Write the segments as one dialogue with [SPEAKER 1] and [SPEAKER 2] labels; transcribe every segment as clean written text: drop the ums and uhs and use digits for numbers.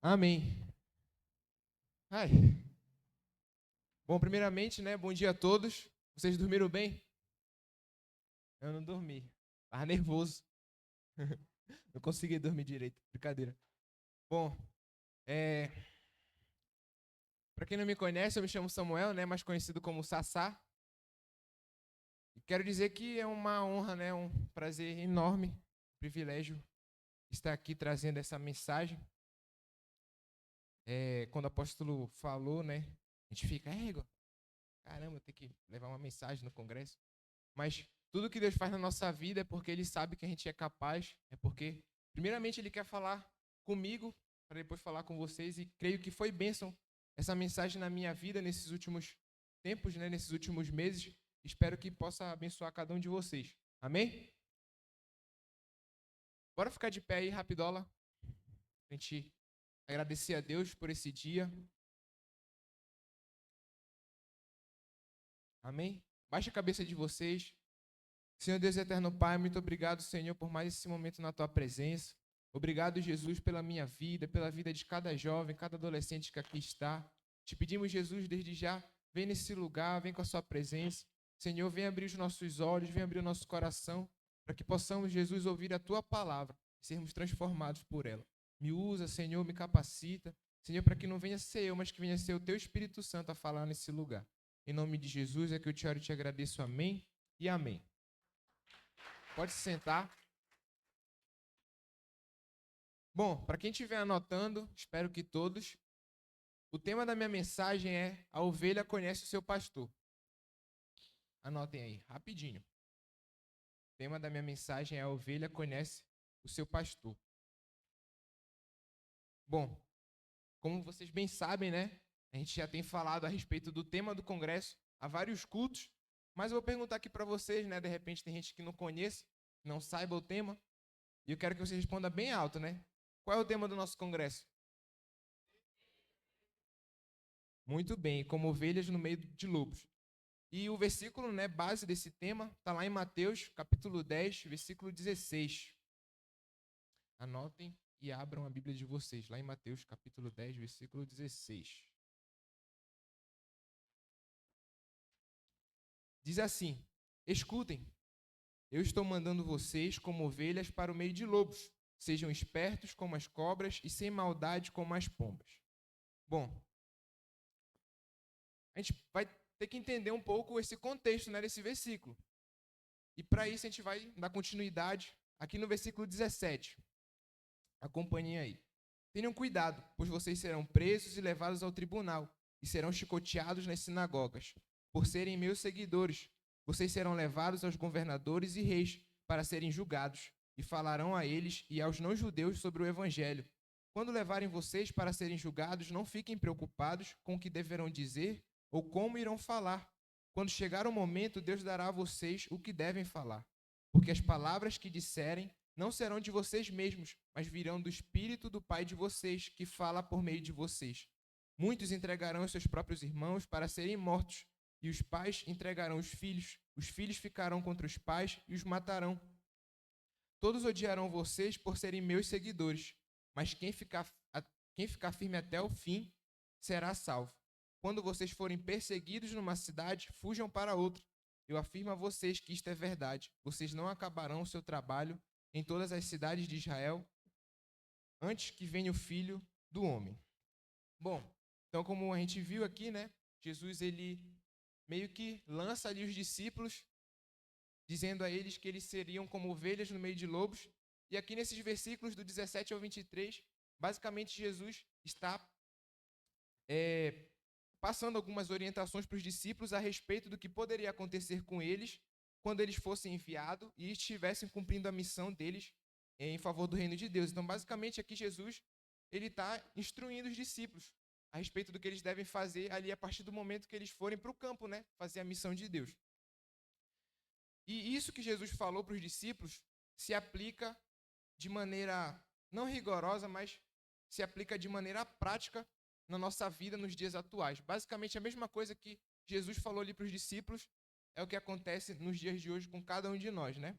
[SPEAKER 1] Amém. Ai. Bom, primeiramente, né, bom dia a todos. Vocês dormiram bem? Eu não dormi. Tava nervoso. Não consegui dormir direito. Brincadeira. Bom, é... para quem não me conhece, eu me chamo Samuel, né, mais conhecido como Sassá. E quero dizer que é uma honra, né, um prazer enorme, um privilégio estar aqui trazendo essa mensagem. Quando o apóstolo falou, né, a gente fica, caramba, tem que levar uma mensagem no congresso. Mas tudo que Deus faz na nossa vida é porque Ele sabe que a gente é capaz, é porque, primeiramente, Ele quer falar comigo, para depois falar com vocês, e creio que foi bênção essa mensagem na minha vida nesses últimos tempos, né, nesses últimos meses. Espero que possa abençoar cada um de vocês. Amém? Bora ficar de pé aí, rapidola, a gente agradecer a Deus por esse dia. Amém? Baixa a cabeça de vocês. Senhor Deus eterno Pai, muito obrigado, Senhor, por mais esse momento na Tua presença. Obrigado, Jesus, pela minha vida, pela vida de cada jovem, cada adolescente que aqui está. Te pedimos, Jesus, desde já, vem nesse lugar, vem com a Sua presença. Senhor, vem abrir os nossos olhos, vem abrir o nosso coração, para que possamos, Jesus, ouvir a Tua palavra e sermos transformados por ela. Me usa, Senhor, me capacita. Senhor, para que não venha ser eu, mas que venha ser o Teu Espírito Santo a falar nesse lugar. Em nome de Jesus é que eu te oro e te agradeço. Amém e amém. Pode se sentar. Bom, para quem estiver anotando, espero que todos, o tema da minha mensagem é A Ovelha Conhece o Seu Pastor. Anotem aí, rapidinho. O tema da minha mensagem é A Ovelha Conhece o Seu Pastor. Bom, como vocês bem sabem, né? A gente já tem falado a respeito do tema do congresso há vários cultos, mas eu vou perguntar aqui para vocês, né? De repente tem gente que não conhece, não saiba o tema, e eu quero que você responda bem alto, né? Qual é o tema do nosso congresso? Muito bem, como ovelhas no meio de lobos. E o versículo, né, base desse tema está lá em Mateus, capítulo 10, versículo 16. Anotem e abram a Bíblia de vocês, lá em Mateus, capítulo 10, versículo 16. Diz assim: Escutem, eu estou mandando vocês como ovelhas para o meio de lobos. Sejam espertos como as cobras e sem maldade como as pombas. Bom, a gente vai ter que entender um pouco esse contexto, né, desse versículo. E para isso a gente vai dar continuidade aqui no versículo 17. Acompanhem aí. Tenham cuidado, pois vocês serão presos e levados ao tribunal e serão chicoteados nas sinagogas. Por serem meus seguidores, vocês serão levados aos governadores e reis para serem julgados e falarão a eles e aos não-judeus sobre o evangelho. Quando levarem vocês para serem julgados, não fiquem preocupados com o que deverão dizer ou como irão falar. Quando chegar o momento, Deus dará a vocês o que devem falar, porque as palavras que disserem não serão de vocês mesmos, mas virão do Espírito do Pai de vocês, que fala por meio de vocês. Muitos entregarão os seus próprios irmãos para serem mortos, e os pais entregarão os filhos ficarão contra os pais e os matarão. Todos odiarão vocês por serem meus seguidores, mas quem ficar firme até o fim será salvo. Quando vocês forem perseguidos numa cidade, fujam para outra. Eu afirmo a vocês que isto é verdade. Vocês não acabarão o seu trabalho em todas as cidades de Israel antes que venha o Filho do Homem. Bom, então como a gente viu aqui, né? Jesus, ele meio que lança ali os discípulos, dizendo a eles que eles seriam como ovelhas no meio de lobos. E aqui nesses versículos do 17 ao 23, basicamente Jesus está passando algumas orientações para os discípulos a respeito do que poderia acontecer com eles quando eles fossem enviados e estivessem cumprindo a missão deles em favor do reino de Deus. Então, basicamente, aqui Jesus ele está instruindo os discípulos a respeito do que eles devem fazer ali a partir do momento que eles forem para o campo, né, fazer a missão de Deus. E isso que Jesus falou para os discípulos se aplica de maneira não rigorosa, mas se aplica de maneira prática na nossa vida nos dias atuais. Basicamente, a mesma coisa que Jesus falou ali para os discípulos é o que acontece nos dias de hoje com cada um de nós, né?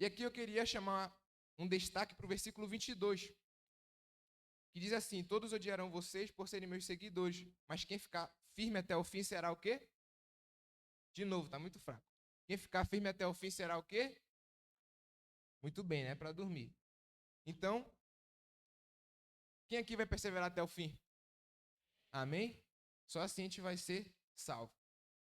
[SPEAKER 1] E aqui eu queria chamar um destaque para o versículo 22, que diz assim: todos odiarão vocês por serem meus seguidores, mas quem ficar firme até o fim será o quê? De novo, tá muito fraco. Quem ficar firme até o fim será o quê? Muito bem, né? Para dormir. Então, quem aqui vai perseverar até o fim? Amém? Só assim a gente vai ser salvo.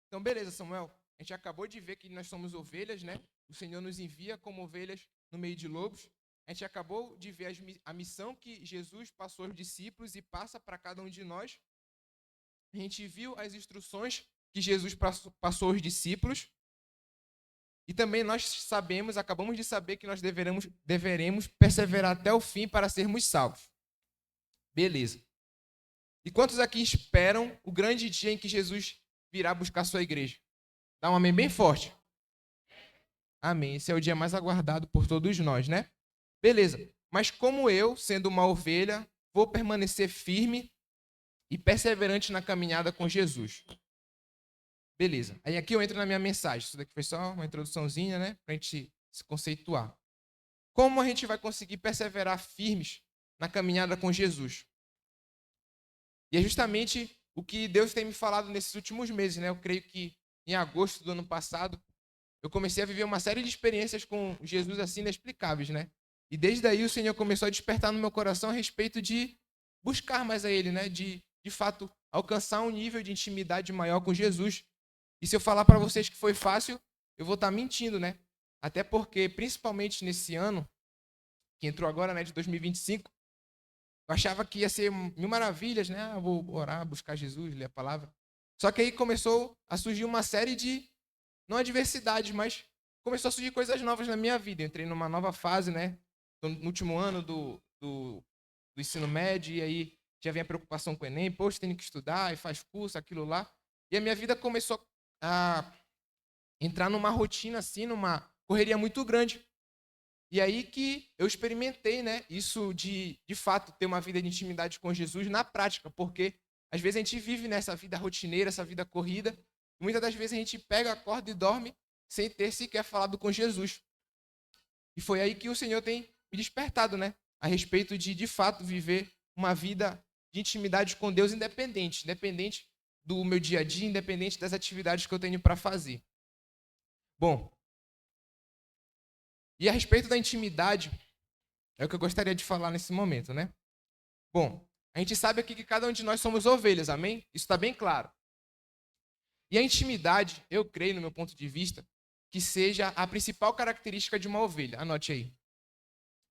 [SPEAKER 1] Então, beleza, Samuel. A gente acabou de ver que nós somos ovelhas, né? O Senhor nos envia como ovelhas no meio de lobos. A gente acabou de ver a missão que Jesus passou aos discípulos e passa para cada um de nós. A gente viu as instruções que Jesus passou aos discípulos. E também nós sabemos, acabamos de saber que nós deveremos perseverar até o fim para sermos salvos. Beleza. E quantos aqui esperam o grande dia em que Jesus virá buscar sua igreja? Dá um amém bem forte. Amém. Esse é o dia mais aguardado por todos nós, né? Beleza. Mas como eu, sendo uma ovelha, vou permanecer firme e perseverante na caminhada com Jesus? Beleza. Aí aqui eu entro na minha mensagem. Isso daqui foi só uma introduçãozinha, né? Pra gente se conceituar. Como a gente vai conseguir perseverar firmes na caminhada com Jesus? E é justamente o que Deus tem me falado nesses últimos meses, né? Eu creio que em agosto do ano passado, eu comecei a viver uma série de experiências com Jesus assim inexplicáveis, né? E desde aí o Senhor começou a despertar no meu coração a respeito de buscar mais a Ele, né? De fato, alcançar um nível de intimidade maior com Jesus. E se eu falar para vocês que foi fácil, eu vou estar mentindo, né? Até porque, principalmente nesse ano, que entrou agora, né, de 2025, eu achava que ia ser mil maravilhas, né? Eu vou orar, buscar Jesus, ler a palavra. Só que aí começou a surgir uma série de, não adversidades, mas começou a surgir coisas novas na minha vida. Eu entrei numa nova fase, né? No último ano do ensino médio, e aí já vem a preocupação com o Enem. Poxa, tem que estudar, e faz curso, aquilo lá. E a minha vida começou a entrar numa rotina assim, numa correria muito grande. E aí que eu experimentei, né, isso de fato ter uma vida de intimidade com Jesus na prática, porque às vezes a gente vive nessa vida rotineira, essa vida corrida, e muitas das vezes a gente pega, acorda e dorme sem ter sequer falado com Jesus. E foi aí que o Senhor tem me despertado, né, a respeito de fato viver uma vida de intimidade com Deus independente do meu dia a dia, independente das atividades que eu tenho para fazer. Bom, e a respeito da intimidade, é o que eu gostaria de falar nesse momento, né? Bom, a gente sabe aqui que cada um de nós somos ovelhas, amém? Isso está bem claro. E a intimidade, eu creio, no meu ponto de vista, que seja a principal característica de uma ovelha. Anote aí.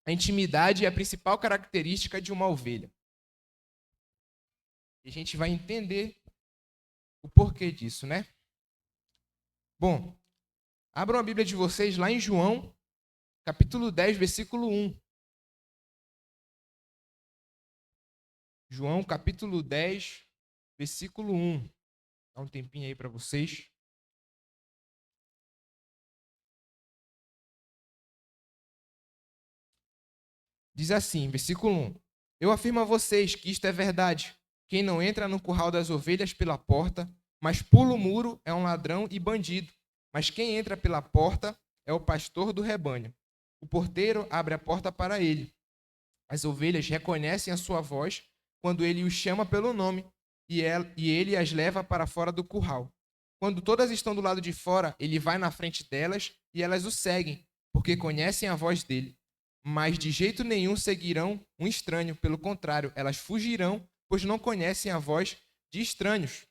[SPEAKER 1] A intimidade é a principal característica de uma ovelha. E a gente vai entender o porquê disso, né? Bom, abram a Bíblia de vocês lá em João, capítulo 10, versículo 1. João, capítulo 10, versículo 1. Dá um tempinho aí para vocês. Diz assim, versículo 1. Eu afirmo a vocês que isto é verdade. Quem não entra no curral das ovelhas pela porta, mas pula o muro, é um ladrão e bandido. Mas quem entra pela porta é o pastor do rebanho. O porteiro abre a porta para ele. As ovelhas reconhecem a sua voz quando ele os chama pelo nome, e ele as leva para fora do curral. Quando todas estão do lado de fora, ele vai na frente delas e elas o seguem, porque conhecem a voz dele. Mas de jeito nenhum seguirão um estranho, pelo contrário, elas fugirão, pois não conhecem a voz de estranhos.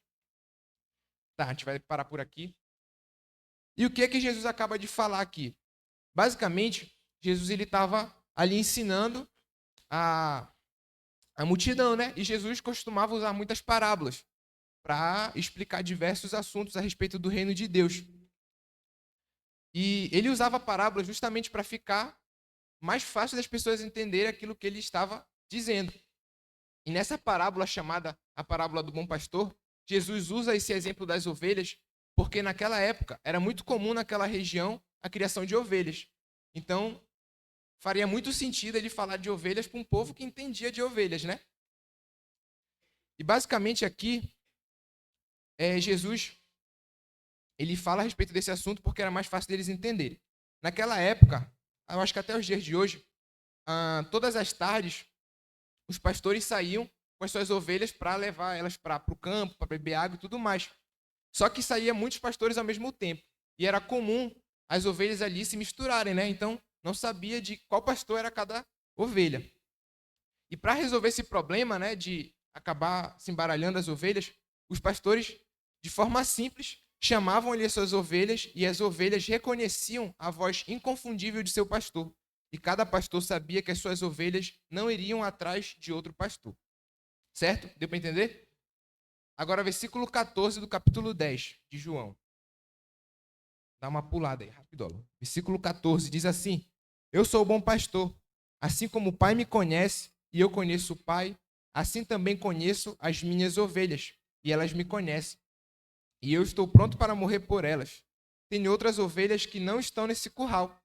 [SPEAKER 1] Tá, a gente vai parar por aqui. E o que é que Jesus acaba de falar aqui? Basicamente, Jesus ele estava ali ensinando a multidão, né? E Jesus costumava usar muitas parábolas para explicar diversos assuntos a respeito do reino de Deus. E ele usava parábolas justamente para ficar mais fácil das pessoas entenderem aquilo que ele estava dizendo. E nessa parábola chamada a parábola do bom pastor, Jesus usa esse exemplo das ovelhas porque naquela época era muito comum naquela região a criação de ovelhas. Então, faria muito sentido ele falar de ovelhas para um povo que entendia de ovelhas, né? E basicamente aqui, Jesus ele fala a respeito desse assunto porque era mais fácil deles entenderem. Naquela época, eu acho que até os dias de hoje, todas as tardes, os pastores saíam com as suas ovelhas para levar elas para o campo, para beber água e tudo mais. Só que saía muitos pastores ao mesmo tempo. E era comum as ovelhas ali se misturarem, né? Então, não sabia de qual pastor era cada ovelha. E para resolver esse problema, né, de acabar se embaralhando as ovelhas, os pastores, de forma simples, chamavam ali as suas ovelhas e as ovelhas reconheciam a voz inconfundível de seu pastor. E cada pastor sabia que as suas ovelhas não iriam atrás de outro pastor. Certo? Deu para entender? Agora, versículo 14 do capítulo 10 de João. Dá uma pulada aí, rapidolo. Versículo 14 diz assim: Eu sou o bom pastor. Assim como o Pai me conhece e eu conheço o Pai, assim também conheço as minhas ovelhas, e elas me conhecem. E eu estou pronto para morrer por elas. Tenho outras ovelhas que não estão nesse curral.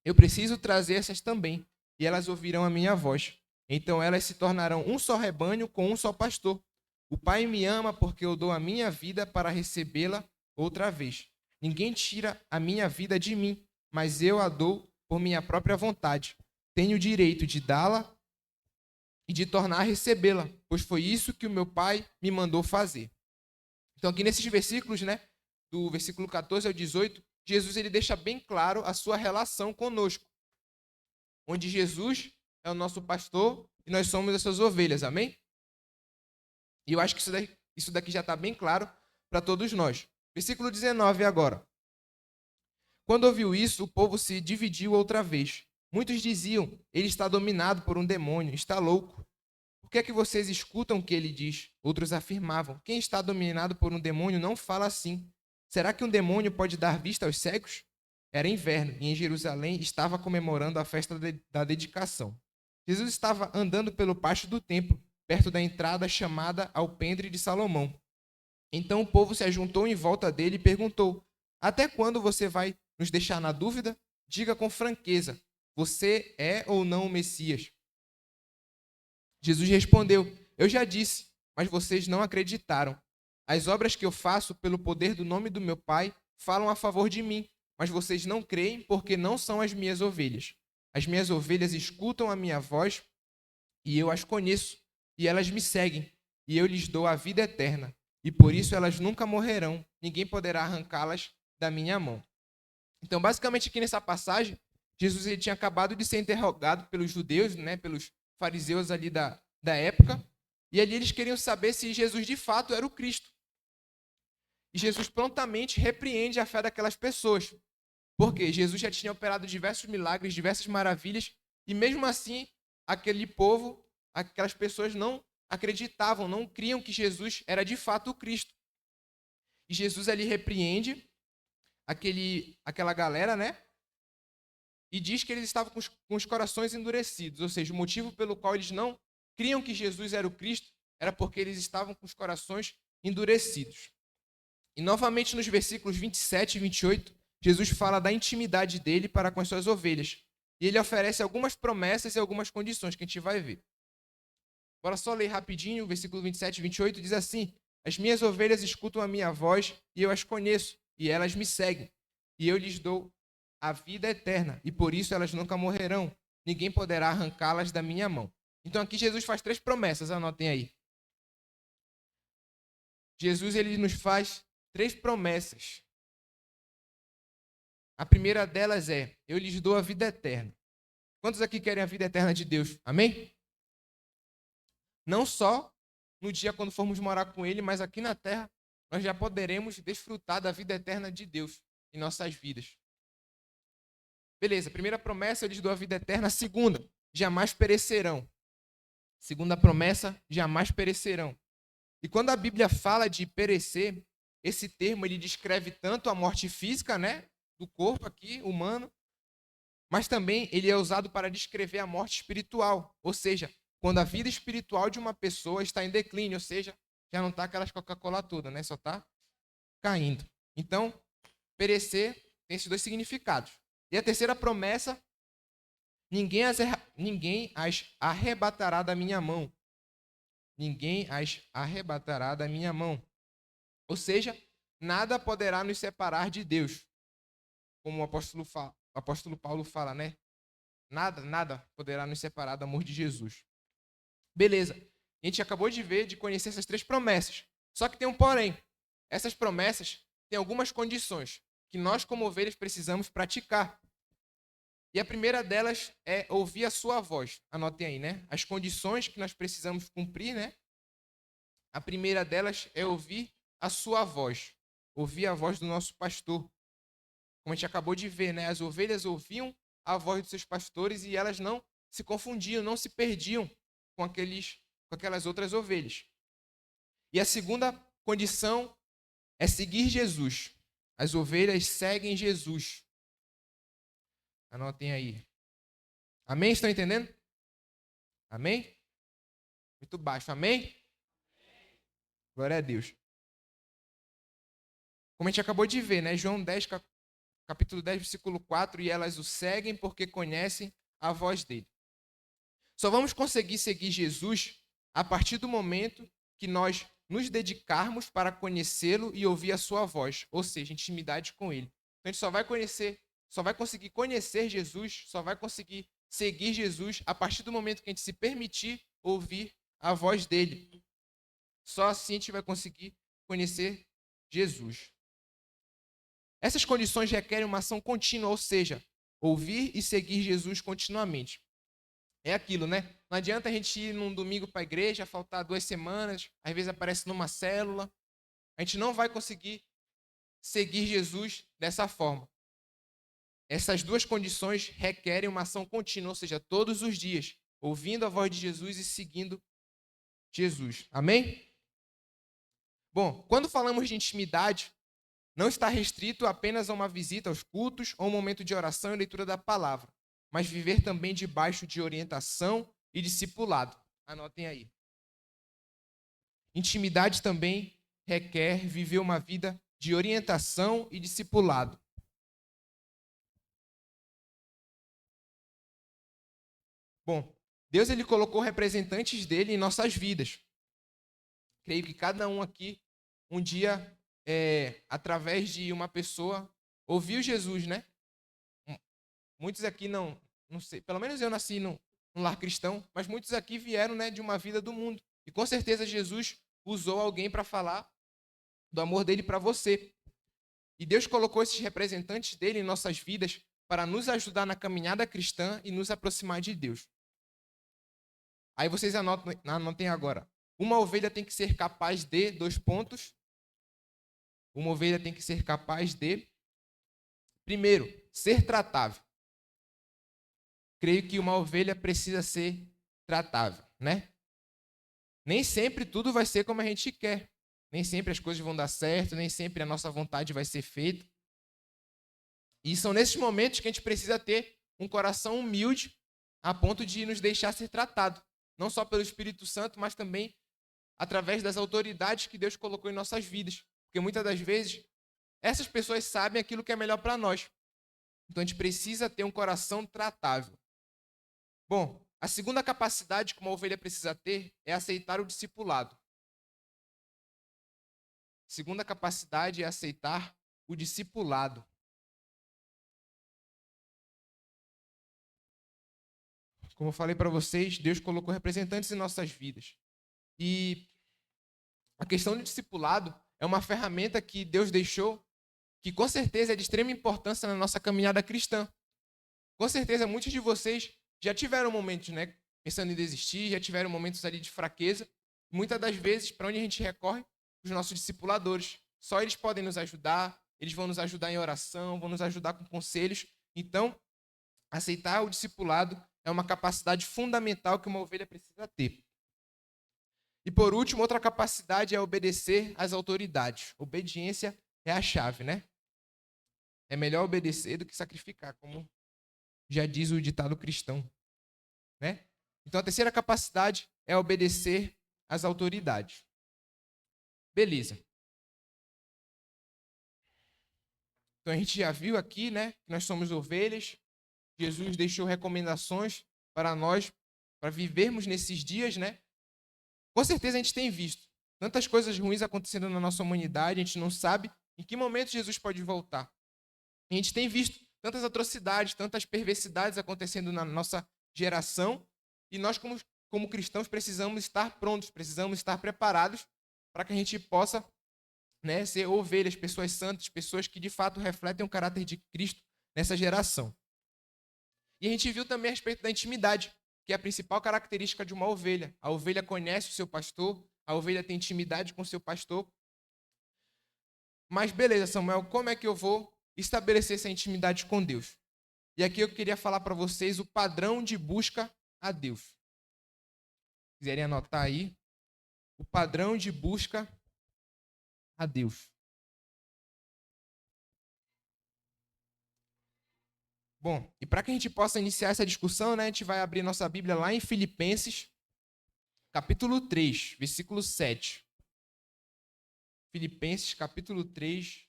[SPEAKER 1] Eu preciso trazer essas também, e elas ouvirão a minha voz. Então elas se tornarão um só rebanho com um só pastor. O Pai me ama porque eu dou a minha vida para recebê-la outra vez. Ninguém tira a minha vida de mim, mas eu a dou por minha própria vontade. Tenho o direito de dá-la e de tornar a recebê-la, pois foi isso que o meu Pai me mandou fazer. Então aqui nesses versículos, né, do versículo 14 ao 18, Jesus ele deixa bem claro a sua relação conosco, onde Jesus é o nosso pastor e nós somos as suas ovelhas, amém? E eu acho que isso daqui já está bem claro para todos nós. Versículo 19 agora. Quando ouviu isso, o povo se dividiu outra vez. Muitos diziam, ele está dominado por um demônio, está louco. Por que é que vocês escutam o que ele diz? Outros afirmavam, quem está dominado por um demônio não fala assim. Será que um demônio pode dar vista aos cegos? Era inverno e em Jerusalém estava comemorando a festa da dedicação. Jesus estava andando pelo pátio do templo, perto da entrada chamada Alpendre de Salomão. Então o povo se ajuntou em volta dele e perguntou, até quando você vai nos deixar na dúvida? Diga com franqueza, você é ou não o Messias? Jesus respondeu, eu já disse, mas vocês não acreditaram. As obras que eu faço pelo poder do nome do meu Pai falam a favor de mim, mas vocês não creem porque não são as minhas ovelhas. As minhas ovelhas escutam a minha voz e eu as conheço, e elas me seguem, e eu lhes dou a vida eterna, e por isso elas nunca morrerão, ninguém poderá arrancá-las da minha mão. Então, basicamente aqui nessa passagem, Jesus ele tinha acabado de ser interrogado pelos judeus, né, pelos fariseus ali da época, e ali eles queriam saber se Jesus de fato era o Cristo. E Jesus prontamente repreende a fé daquelas pessoas, porque Jesus já tinha operado diversos milagres, diversas maravilhas, e mesmo assim, aquele povo, aquelas pessoas não acreditavam, não criam que Jesus era de fato o Cristo. E Jesus ali repreende aquela galera, né? E diz que eles estavam com os corações endurecidos, ou seja, o motivo pelo qual eles não criam que Jesus era o Cristo era porque eles estavam com os corações endurecidos. E novamente nos versículos 27 e 28, Jesus fala da intimidade dele para com as suas ovelhas. E ele oferece algumas promessas e algumas condições que a gente vai ver. Bora só ler rapidinho, o versículo 27 e 28 diz assim, as minhas ovelhas escutam a minha voz e eu as conheço, e elas me seguem. E eu lhes dou a vida eterna, e por isso elas nunca morrerão. Ninguém poderá arrancá-las da minha mão. Então aqui Jesus faz 3 promessas, anotem aí. Jesus ele nos faz 3 promessas. A primeira delas é, eu lhes dou a vida eterna. Quantos aqui querem a vida eterna de Deus? Amém? Não só no dia quando formos morar com Ele, mas aqui na terra, nós já poderemos desfrutar da vida eterna de Deus em nossas vidas. Beleza, primeira promessa, eu lhes dou a vida eterna. A segunda, jamais perecerão. Segunda promessa, jamais perecerão. E quando a Bíblia fala de perecer, esse termo ele descreve tanto a morte física, né, do corpo aqui, humano, mas também ele é usado para descrever a morte espiritual, ou seja, quando a vida espiritual de uma pessoa está em declínio, ou seja, já não está aquelas Coca-Cola toda, né, só está caindo. Então, perecer tem esses 2 significados. E a terceira promessa, ninguém as arrebatará da minha mão. Ninguém as arrebatará da minha mão. Ou seja, nada poderá nos separar de Deus. Como o apóstolo Paulo fala, né? Nada poderá nos separar do amor de Jesus. Beleza. A gente acabou de ver, de conhecer essas 3 promessas. Só que tem um porém. Essas promessas têm algumas condições que nós, como ovelhas, precisamos praticar. E a primeira delas é ouvir a sua voz. Anotem aí, né? As condições que nós precisamos cumprir, né? A primeira delas é ouvir a sua voz. Ouvir a voz do nosso pastor. Como a gente acabou de ver, né? As ovelhas ouviam a voz dos seus pastores e elas não se confundiam, não se perdiam com aquelas outras ovelhas. E a segunda condição é seguir Jesus. As ovelhas seguem Jesus. Anotem aí. Amém? Estão entendendo? Amém? Muito baixo. Amém? Glória a Deus. Como a gente acabou de ver, né? João 10, capítulo 10, versículo 4, e elas o seguem porque conhecem a voz dele. Só vamos conseguir seguir Jesus a partir do momento que nós nos dedicarmos para conhecê-lo e ouvir a sua voz, ou seja, intimidade com ele. Então a gente só vai conseguir conhecer Jesus, só vai conseguir seguir Jesus a partir do momento que a gente se permitir ouvir a voz dele. Só assim a gente vai conseguir conhecer Jesus. Essas condições requerem uma ação contínua, ou seja, ouvir e seguir Jesus continuamente. É aquilo, né? Não adianta a gente ir num domingo para a igreja, faltar 2 semanas, às vezes aparece numa célula. A gente não vai conseguir seguir Jesus dessa forma. Essas 2 condições requerem uma ação contínua, ou seja, todos os dias, ouvindo a voz de Jesus e seguindo Jesus. Amém? Bom, quando falamos de intimidade, não está restrito apenas a uma visita aos cultos ou um momento de oração e leitura da palavra, mas viver também debaixo de orientação e discipulado. Anotem aí. Intimidade também requer viver uma vida de orientação e discipulado. Bom, Deus ele colocou representantes dele em nossas vidas. Creio que cada um aqui, um dia, através de uma pessoa, ouviu Jesus, né? Muitos aqui não sei, pelo menos eu nasci num lar cristão, mas muitos aqui vieram, né, de uma vida do mundo. E com certeza Jesus usou alguém para falar do amor dele para você. E Deus colocou esses representantes dele em nossas vidas para nos ajudar na caminhada cristã e nos aproximar de Deus. Aí vocês anotem agora. Uma ovelha tem que ser capaz de, 2 pontos. Uma ovelha tem que ser capaz de, primeiro, ser tratável. Creio que uma ovelha precisa ser tratável, né? Nem sempre tudo vai ser como a gente quer. Nem sempre as coisas vão dar certo, nem sempre a nossa vontade vai ser feita. E são nesses momentos que a gente precisa ter um coração humilde a ponto de nos deixar ser tratado. Não só pelo Espírito Santo, mas também através das autoridades que Deus colocou em nossas vidas. Porque muitas das vezes, essas pessoas sabem aquilo que é melhor para nós. Então a gente precisa ter um coração tratável. Bom, a segunda capacidade que uma ovelha precisa ter é aceitar o discipulado. A segunda capacidade é aceitar o discipulado. Como eu falei para vocês, Deus colocou representantes em nossas vidas. E a questão do discipulado é uma ferramenta que Deus deixou que com certeza é de extrema importância na nossa caminhada cristã. Com certeza muitos de vocês já tiveram momentos, né, pensando em desistir, já tiveram momentos ali de fraqueza. Muitas das vezes, para onde a gente recorre? Os nossos discipuladores. Só eles podem nos ajudar, eles vão nos ajudar em oração, vão nos ajudar com conselhos. Então, aceitar o discipulado é uma capacidade fundamental que uma ovelha precisa ter. E por último, outra capacidade é obedecer às autoridades. Obediência é a chave, né? É melhor obedecer do que sacrificar, como já diz o ditado cristão, né? Então a terceira capacidade é obedecer às autoridades. Beleza. Então a gente já viu aqui, né, que nós somos ovelhas. Jesus deixou recomendações para nós, para vivermos nesses dias, né? Com certeza a gente tem visto tantas coisas ruins acontecendo na nossa humanidade, a gente não sabe em que momento Jesus pode voltar. A gente tem visto tantas atrocidades, tantas perversidades acontecendo na nossa geração, e nós, como como cristãos, precisamos estar prontos, precisamos estar preparados para que a gente possa, né, ser ovelhas, pessoas santas, pessoas que de fato refletem o caráter de Cristo nessa geração. E a gente viu também a respeito da intimidade, que é a principal característica de uma ovelha. A ovelha conhece o seu pastor, a ovelha tem intimidade com o seu pastor. Mas beleza, Samuel, como é que eu vou estabelecer essa intimidade com Deus? E aqui eu queria falar para vocês o padrão de busca a Deus. Se quiserem anotar aí, o padrão de busca a Deus. Bom, e para que a gente possa iniciar essa discussão, né, a gente vai abrir nossa Bíblia lá em Filipenses, capítulo 3, versículo 7. Filipenses, capítulo 3,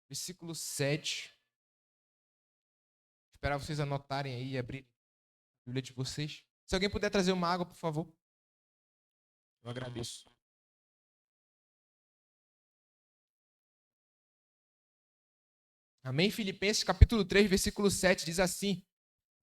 [SPEAKER 1] versículo 7. Esperar vocês anotarem aí e abrir a Bíblia de vocês. Se alguém puder trazer uma água, por favor. Eu agradeço. Amém? Filipenses, capítulo 3, versículo 7, diz assim: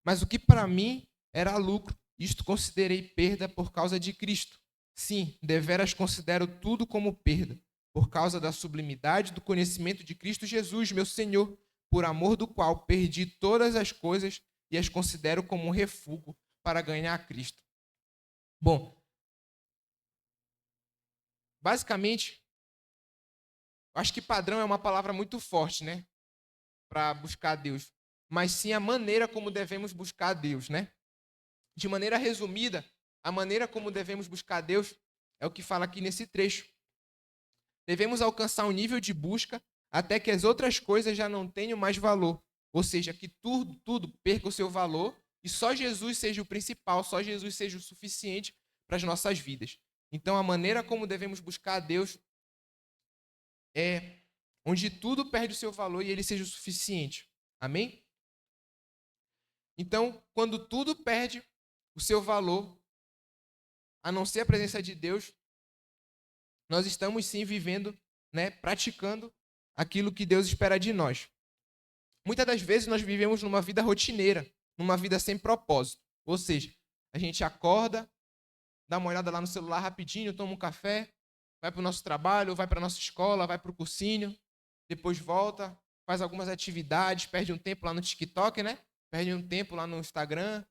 [SPEAKER 1] Mas o que para mim era lucro, isto considerei perda por causa de Cristo. Sim, deveras considero tudo como perda, por causa da sublimidade do conhecimento de Cristo Jesus, meu Senhor, por amor do qual perdi todas as coisas e as considero como um refúgio para ganhar a Cristo. Bom, basicamente, acho que padrão é uma palavra muito forte, né, para buscar a Deus, mas sim a maneira como devemos buscar a Deus, né? De maneira resumida, a maneira como devemos buscar a Deus é o que fala aqui nesse trecho. Devemos alcançar um nível de busca até que as outras coisas já não tenham mais valor. Ou seja, que tudo perca o seu valor e só Jesus seja o principal, só Jesus seja o suficiente para as nossas vidas. Então, a maneira como devemos buscar a Deus é onde tudo perde o seu valor e ele seja o suficiente. Amém? Então, quando tudo perde o seu valor, a não ser a presença de Deus, nós estamos sim vivendo, né, praticando aquilo que Deus espera de nós. Muitas das vezes nós vivemos numa vida rotineira, numa vida sem propósito. Ou seja, a gente acorda, dá uma olhada lá no celular rapidinho, toma um café, vai para o nosso trabalho, vai para a nossa escola, vai para o cursinho, depois volta, faz algumas atividades, perde um tempo lá no TikTok, né? Perde um tempo lá no Instagram.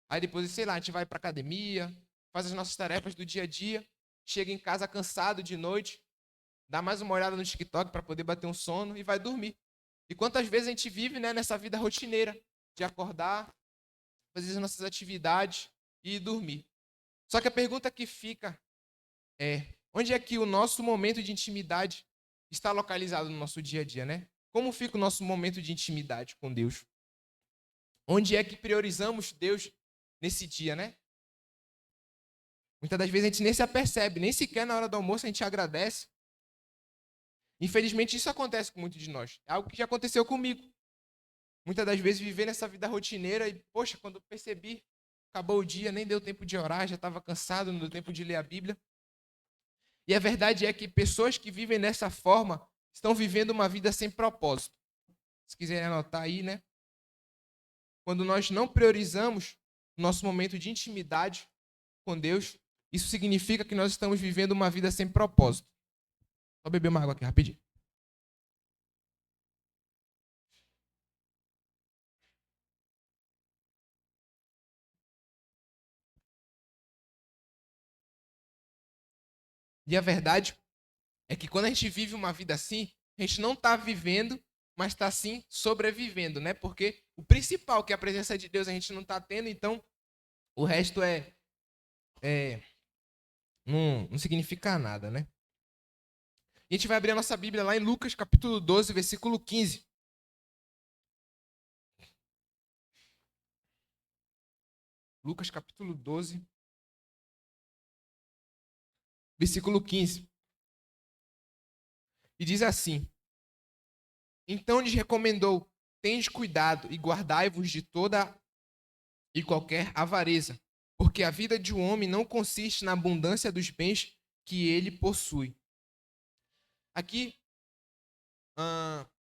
[SPEAKER 1] Aí depois, sei lá, a gente vai para academia, faz as nossas tarefas do dia a dia, chega em casa cansado de noite, dá mais uma olhada no TikTok para poder bater um sono e vai dormir. E quantas vezes a gente vive, né, nessa vida rotineira de acordar, fazer as nossas atividades e dormir. Só que a pergunta que fica é: onde é que o nosso momento de intimidade está localizado no nosso dia a dia, né? Como fica o nosso momento de intimidade com Deus? Onde é que priorizamos Deus nesse dia, né? Muitas das vezes a gente nem se apercebe, nem sequer na hora do almoço a gente agradece. Infelizmente isso acontece com muitos de nós. É algo que já aconteceu comigo. Muitas das vezes viver nessa vida rotineira e, poxa, quando eu percebi, acabou o dia, nem deu tempo de orar, já estava cansado, não deu tempo de ler a Bíblia. E a verdade é que pessoas que vivem dessa forma estão vivendo uma vida sem propósito. Se quiserem anotar aí, né? Quando nós não priorizamos o nosso momento de intimidade com Deus, isso significa que nós estamos vivendo uma vida sem propósito. Só beber uma água aqui, rapidinho. E a verdade é que quando a gente vive uma vida assim, a gente não está vivendo, mas está sim sobrevivendo, né? Porque o principal, que é a presença de Deus, a gente não está tendo, então o resto não significa nada, né? E a gente vai abrir a nossa Bíblia lá em Lucas, capítulo 12, versículo 15. Lucas, capítulo 12, versículo 15. E diz assim: Então lhes recomendou: tendes cuidado e guardai-vos de toda e qualquer avareza, porque a vida de um homem não consiste na abundância dos bens que ele possui. Aqui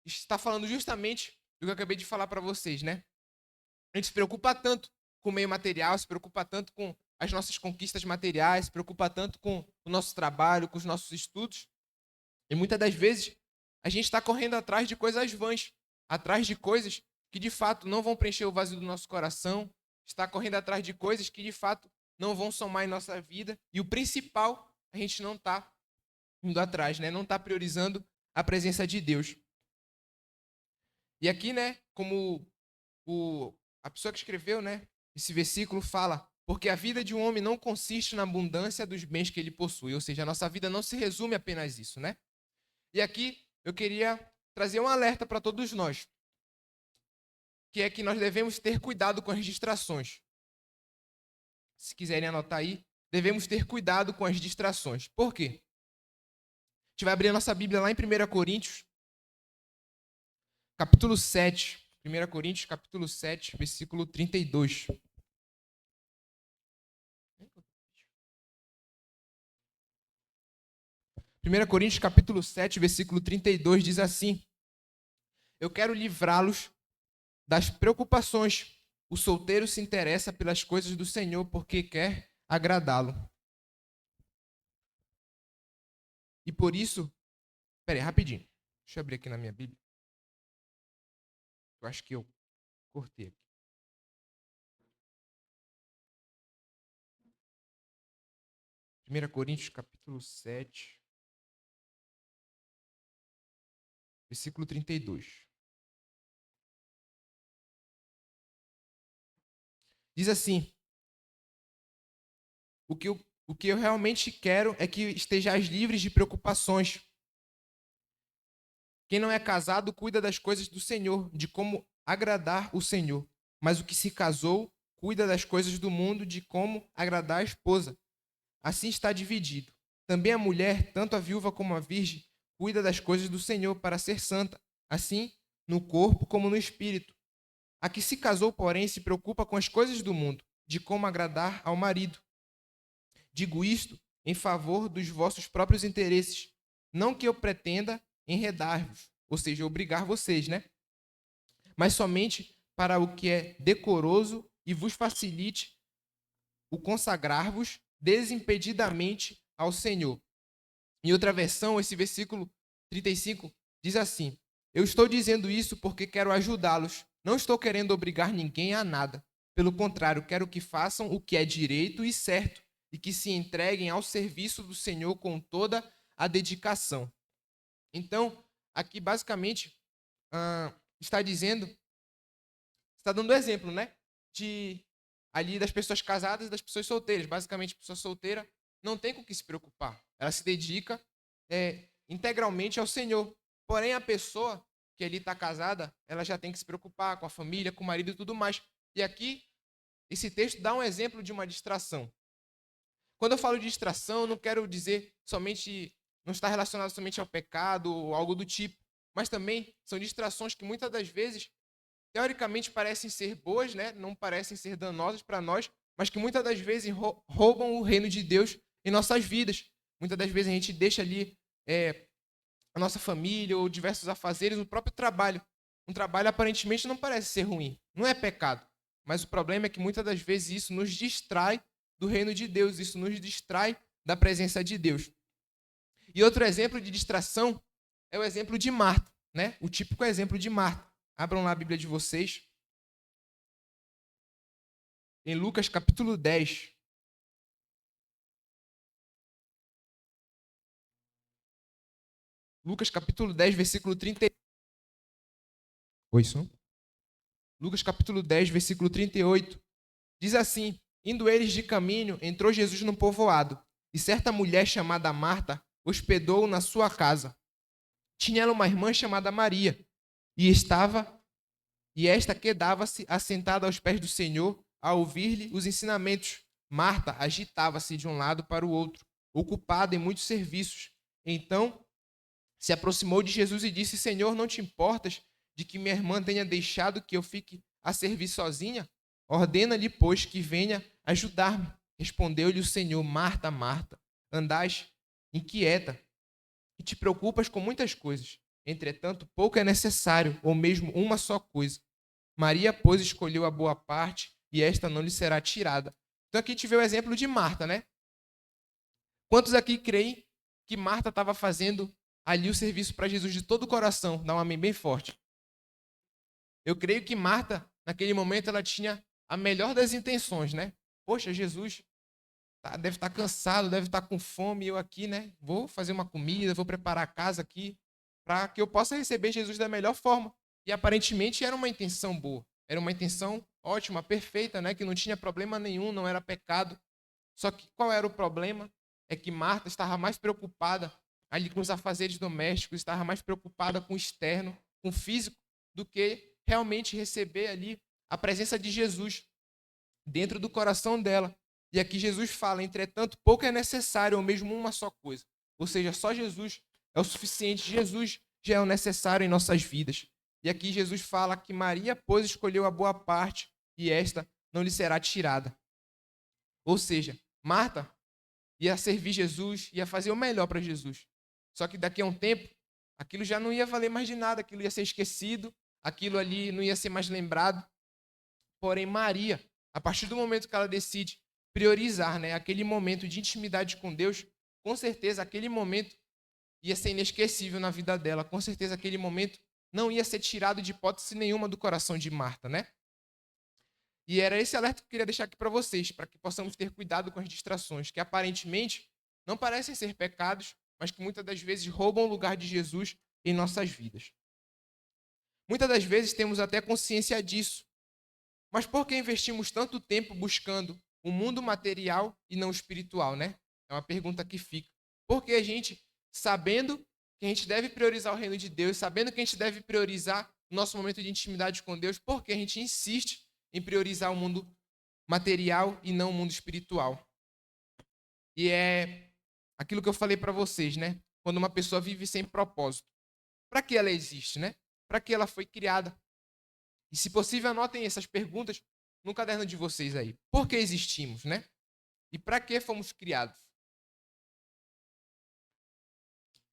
[SPEAKER 1] está falando justamente do que eu acabei de falar para vocês, né? A gente se preocupa tanto com o meio material, se preocupa tanto com as nossas conquistas materiais, se preocupa tanto com o nosso trabalho, com os nossos estudos. E muitas das vezes a gente está correndo atrás de coisas vãs, atrás de coisas que de fato não vão preencher o vazio do nosso coração, está correndo atrás de coisas que de fato não vão somar em nossa vida. E o principal, a gente não está indo atrás, né? Não está priorizando a presença de Deus. E aqui, né, como a pessoa que escreveu, né, esse versículo fala, porque a vida de um homem não consiste na abundância dos bens que ele possui, ou seja, a nossa vida não se resume apenas a isso, né? E aqui eu queria trazer um alerta para todos nós, que é que nós devemos ter cuidado com as distrações. Se quiserem anotar aí, devemos ter cuidado com as distrações. Por quê? A gente vai abrir a nossa Bíblia lá em 1 Coríntios, capítulo 7. 1 Coríntios, capítulo 7, versículo 32. 1 Coríntios, capítulo 7, versículo 32, diz assim: eu quero livrá-los das preocupações. O solteiro se interessa pelas coisas do Senhor porque quer agradá-lo. E por isso... Pera aí, rapidinho. Deixa eu abrir aqui na minha Bíblia. Eu acho que eu cortei aqui. 1 Coríntios, capítulo 7, versículo 32. Diz assim: o que eu realmente quero é que estejais livres de preocupações. Quem não é casado cuida das coisas do Senhor, de como agradar o Senhor. Mas o que se casou cuida das coisas do mundo, de como agradar a esposa. Assim está dividido. Também a mulher, tanto a viúva como a virgem, cuida das coisas do Senhor para ser santa, assim no corpo como no espírito. A que se casou, porém, se preocupa com as coisas do mundo, de como agradar ao marido. Digo isto em favor dos vossos próprios interesses, não que eu pretenda enredar-vos, ou seja, obrigar vocês, né? Mas somente para o que é decoroso e vos facilite o consagrar-vos desimpedidamente ao Senhor. Em outra versão, esse versículo 35 diz assim: eu estou dizendo isso porque quero ajudá-los. Não estou querendo obrigar ninguém a nada. Pelo contrário, quero que façam o que é direito e certo e que se entreguem ao serviço do Senhor com toda a dedicação. Então, aqui basicamente está dizendo, está dando exemplo, né? Ali das pessoas casadas e das pessoas solteiras. Basicamente, a pessoa solteira não tem com o que se preocupar. Ela se dedica integralmente ao Senhor. Porém, a pessoa que ali está casada, ela já tem que se preocupar com a família, com o marido e tudo mais. E aqui, esse texto dá um exemplo de uma distração. Quando eu falo de distração, eu não quero dizer somente, não está relacionado somente ao pecado ou algo do tipo, mas também são distrações que muitas das vezes, teoricamente, parecem ser boas, né? Não parecem ser danosas para nós, mas que muitas das vezes roubam o reino de Deus em nossas vidas. Muitas das vezes a gente deixa ali a nossa família ou diversos afazeres, o próprio trabalho. Um trabalho aparentemente não parece ser ruim, não é pecado. Mas o problema é que muitas das vezes isso nos distrai do reino de Deus, isso nos distrai da presença de Deus. E outro exemplo de distração é o exemplo de Marta, né? O típico exemplo de Marta. Abram lá a Bíblia de vocês. Em Lucas capítulo 10. Lucas capítulo 10, versículo 38. Oi, som? Lucas capítulo 10, versículo 38. Diz assim: indo eles de caminho, entrou Jesus no povoado, e certa mulher chamada Marta hospedou-o na sua casa. Tinha ela uma irmã chamada Maria, e esta quedava-se assentada aos pés do Senhor, a ouvir-lhe os ensinamentos. Marta agitava-se de um lado para o outro, ocupada em muitos serviços. Então se aproximou de Jesus e disse: Senhor, não te importas de que minha irmã tenha deixado que eu fique a servir sozinha? Ordena-lhe, pois, que venha ajudar-me. Respondeu-lhe o Senhor: Marta, Marta, andais inquieta e te preocupas com muitas coisas. Entretanto, pouco é necessário, ou mesmo uma só coisa. Maria, pois, escolheu a boa parte, e esta não lhe será tirada. Então aqui a gente vê o exemplo de Marta, né? Quantos aqui creem que Marta estava fazendo ali o serviço para Jesus de todo o coração? Dá um amém bem forte. Eu creio que Marta, naquele momento, ela tinha a melhor das intenções, né? Poxa, Jesus deve estar cansado, deve estar com fome, e eu aqui, né? Vou fazer uma comida, vou preparar a casa aqui, para que eu possa receber Jesus da melhor forma. E aparentemente era uma intenção boa, era uma intenção ótima, perfeita, né? Que não tinha problema nenhum, não era pecado. Só que qual era o problema? É que Marta estava mais preocupada ali com os afazeres domésticos, estava mais preocupada com o externo, com o físico, do que realmente receber ali a presença de Jesus dentro do coração dela. E aqui Jesus fala, entretanto, pouco é necessário, ou mesmo uma só coisa. Ou seja, só Jesus é o suficiente. Jesus já é o necessário em nossas vidas. E aqui Jesus fala que Maria, pois, escolheu a boa parte, e esta não lhe será tirada. Ou seja, Marta ia servir Jesus, ia fazer o melhor para Jesus. Só que daqui a um tempo, aquilo já não ia valer mais de nada, aquilo ia ser esquecido, aquilo ali não ia ser mais lembrado. Porém, Maria, a partir do momento que ela decide priorizar, né, aquele momento de intimidade com Deus, com certeza aquele momento ia ser inesquecível na vida dela. Com certeza aquele momento não ia ser tirado de hipótese nenhuma do coração de Marta, né? E era esse alerta que eu queria deixar aqui para vocês, para que possamos ter cuidado com as distrações, que aparentemente não parecem ser pecados, mas que muitas das vezes roubam o lugar de Jesus em nossas vidas. Muitas das vezes temos até consciência disso, mas por que investimos tanto tempo buscando o mundo material e não o espiritual, né? É uma pergunta que fica. Porque a gente, sabendo que a gente deve priorizar o reino de Deus, sabendo que a gente deve priorizar o nosso momento de intimidade com Deus, por que a gente insiste em priorizar o mundo material e não o mundo espiritual? E é aquilo que eu falei para vocês, né? Quando uma pessoa vive sem propósito. Para que ela existe, né? Para que ela foi criada? E, se possível, anotem essas perguntas no caderno de vocês aí. Por que existimos, né? E para que fomos criados?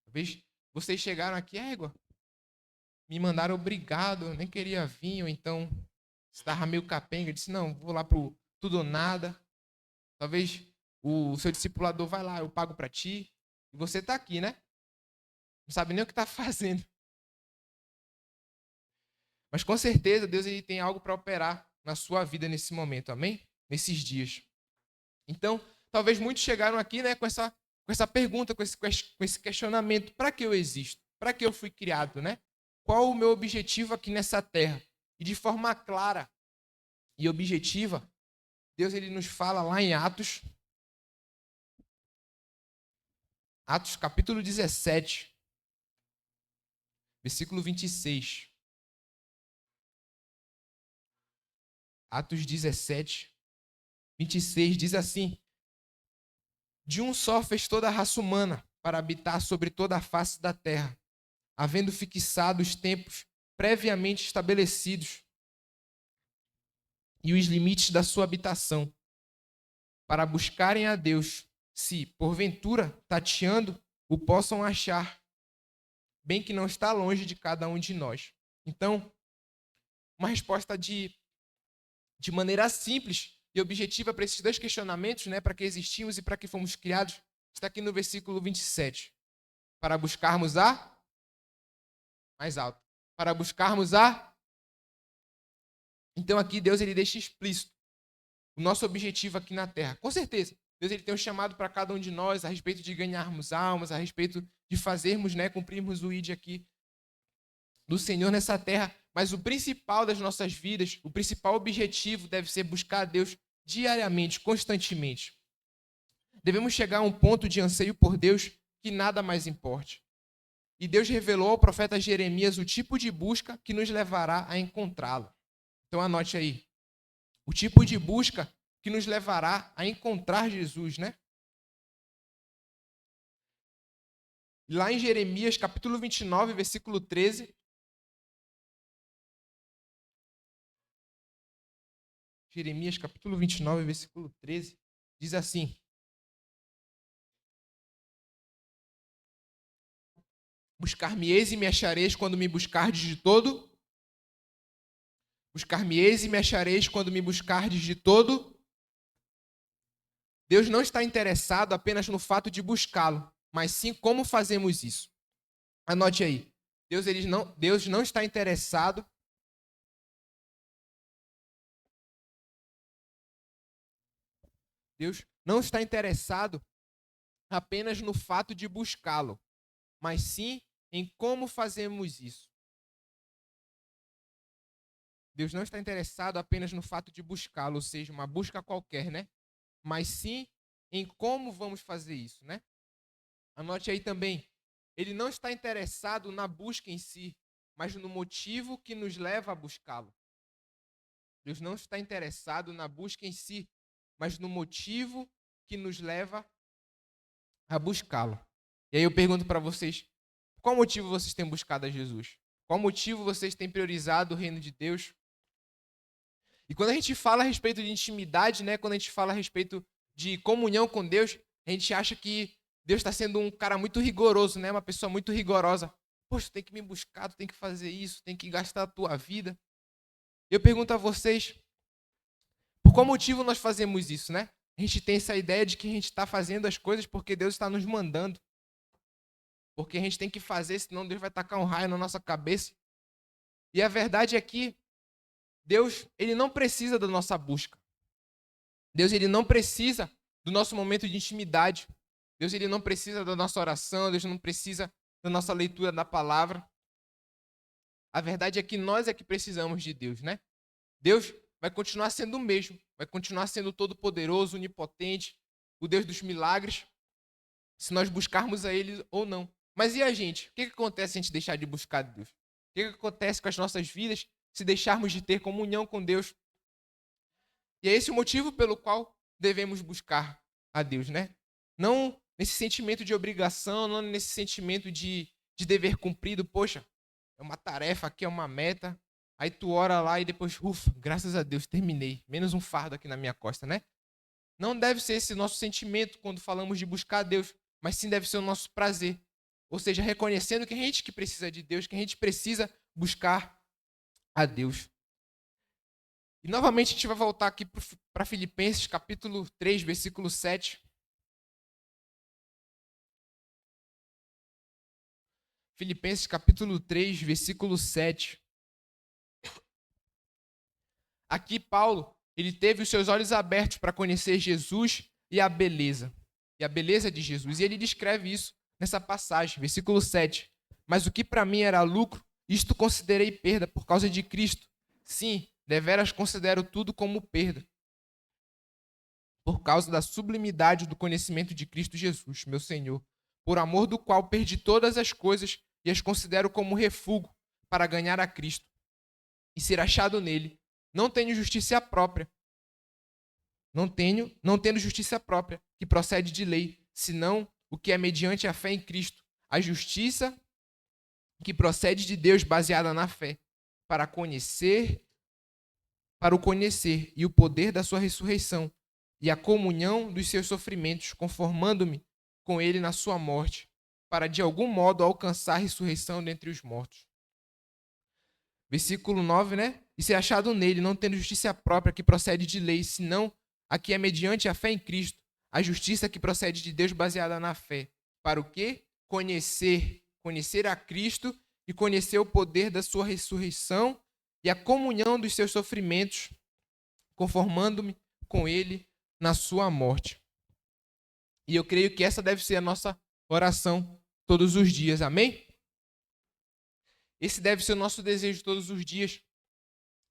[SPEAKER 1] Talvez vocês chegaram aqui, égua, me mandaram obrigado, eu nem queria vir, ou então estava meio capenga, disse, não, vou lá pro tudo ou nada. Talvez o seu discipulador vai lá, eu pago para ti, e você está aqui, né? Não sabe nem o que está fazendo. Mas com certeza Deus ele tem algo para operar na sua vida nesse momento, amém? Nesses dias. Então, talvez muitos chegaram aqui, né, com essa pergunta, com esse questionamento: para que eu existo? Para que eu fui criado, né? Qual o meu objetivo aqui nessa terra? E de forma clara e objetiva, Deus ele nos fala lá em Atos capítulo 17, versículo 26. Atos 17, 26 diz assim: de um só fez toda a raça humana para habitar sobre toda a face da terra, havendo fixado os tempos previamente estabelecidos e os limites da sua habitação, para buscarem a Deus, se, porventura, tateando, o possam achar, bem que não está longe de cada um de nós. Então, uma resposta de maneira simples e objetiva para esses dois questionamentos, né, para que existimos e para que fomos criados, está aqui no versículo 27. Para buscarmos a... Mais alto. Para buscarmos a... Então aqui Deus ele deixa explícito o nosso objetivo aqui na Terra. Com certeza, Deus ele tem um chamado para cada um de nós a respeito de ganharmos almas, a respeito de fazermos, né, cumprirmos o ID aqui do Senhor nessa terra. Mas o principal das nossas vidas, o principal objetivo deve ser buscar a Deus diariamente, constantemente. Devemos chegar a um ponto de anseio por Deus que nada mais importe. E Deus revelou ao profeta Jeremias o tipo de busca que nos levará a encontrá-lo. Então anote aí. O tipo de busca que nos levará a encontrar Jesus, né? Lá em Jeremias, capítulo 29, versículo 13. Jeremias, capítulo 29, versículo 13, diz assim: buscar-me-eis e me achareis quando me buscardes de todo. Buscar-me-eis e me achareis quando me buscardes de todo Deus não está interessado apenas no fato de buscá-lo, mas sim como fazemos isso. Anote aí. Deus não está interessado Deus não está interessado apenas no fato de buscá-lo, mas sim em como fazemos isso. Deus não está interessado apenas no fato de buscá-lo, ou seja, uma busca qualquer, né? Mas sim em como vamos fazer isso, né? Anote aí também. Ele não está interessado na busca em si, mas no motivo que nos leva a buscá-lo. Deus não está interessado na busca em si, mas no motivo que nos leva a buscá-lo. E aí eu pergunto para vocês, qual motivo vocês têm buscado a Jesus? Qual motivo vocês têm priorizado o reino de Deus? E quando a gente fala a respeito de intimidade, né, quando a gente fala a respeito de comunhão com Deus, a gente acha que Deus está sendo um cara muito rigoroso, né, uma pessoa muito rigorosa. Poxa, tu tem que me buscar, tu tem que fazer isso, tem que gastar a tua vida. Eu pergunto a vocês, por qual motivo nós fazemos isso, né? A gente tem essa ideia de que a gente está fazendo as coisas porque Deus está nos mandando. Porque a gente tem que fazer, senão Deus vai tacar um raio na nossa cabeça. E a verdade é que Deus, ele não precisa da nossa busca. Deus, ele não precisa do nosso momento de intimidade. Deus, ele não precisa da nossa oração. Deus não precisa da nossa leitura da palavra. A verdade é que nós é que precisamos de Deus, né? Deus vai continuar sendo o mesmo. Vai continuar sendo todo-poderoso, onipotente, o Deus dos milagres, se nós buscarmos a Ele ou não. Mas e a gente? O que acontece se a gente deixar de buscar Deus? O que acontece com as nossas vidas se deixarmos de ter comunhão com Deus? E é esse o motivo pelo qual devemos buscar a Deus, né? Não nesse sentimento de obrigação, não nesse sentimento de dever cumprido. Poxa, é uma tarefa aqui, é uma meta. Aí tu ora lá e depois, ufa, graças a Deus, terminei. Menos um fardo aqui na minha costa, né? Não deve ser esse nosso sentimento quando falamos de buscar a Deus, mas sim deve ser o nosso prazer. Ou seja, reconhecendo que a gente que precisa de Deus, que a gente precisa buscar a Deus. E novamente a gente vai voltar aqui para Filipenses, capítulo 3, versículo 7. Filipenses, capítulo 3, versículo 7. Aqui Paulo, ele teve os seus olhos abertos para conhecer Jesus e a beleza de Jesus. E ele descreve isso nessa passagem, versículo 7. Mas o que para mim era lucro, isto considerei perda por causa de Cristo. Sim, deveras considero tudo como perda, por causa da sublimidade do conhecimento de Cristo Jesus, meu Senhor, por amor do qual perdi todas as coisas e as considero como refúgio para ganhar a Cristo e ser achado nele. Não tenho justiça própria, não tendo justiça própria, que procede de lei, senão o que é mediante a fé em Cristo, a justiça que procede de Deus baseada na fé, para o conhecer e o poder da sua ressurreição e a comunhão dos seus sofrimentos, conformando-me com ele na sua morte, para de algum modo alcançar a ressurreição dentre os mortos. Versículo 9, né? E ser achado nele, não tendo justiça própria que procede de lei, senão a que é mediante a fé em Cristo, a justiça que procede de Deus baseada na fé. Para o quê? Conhecer a Cristo e conhecer o poder da sua ressurreição e a comunhão dos seus sofrimentos, conformando-me com ele na sua morte. E eu creio que essa deve ser a nossa oração todos os dias, amém? Esse deve ser o nosso desejo todos os dias.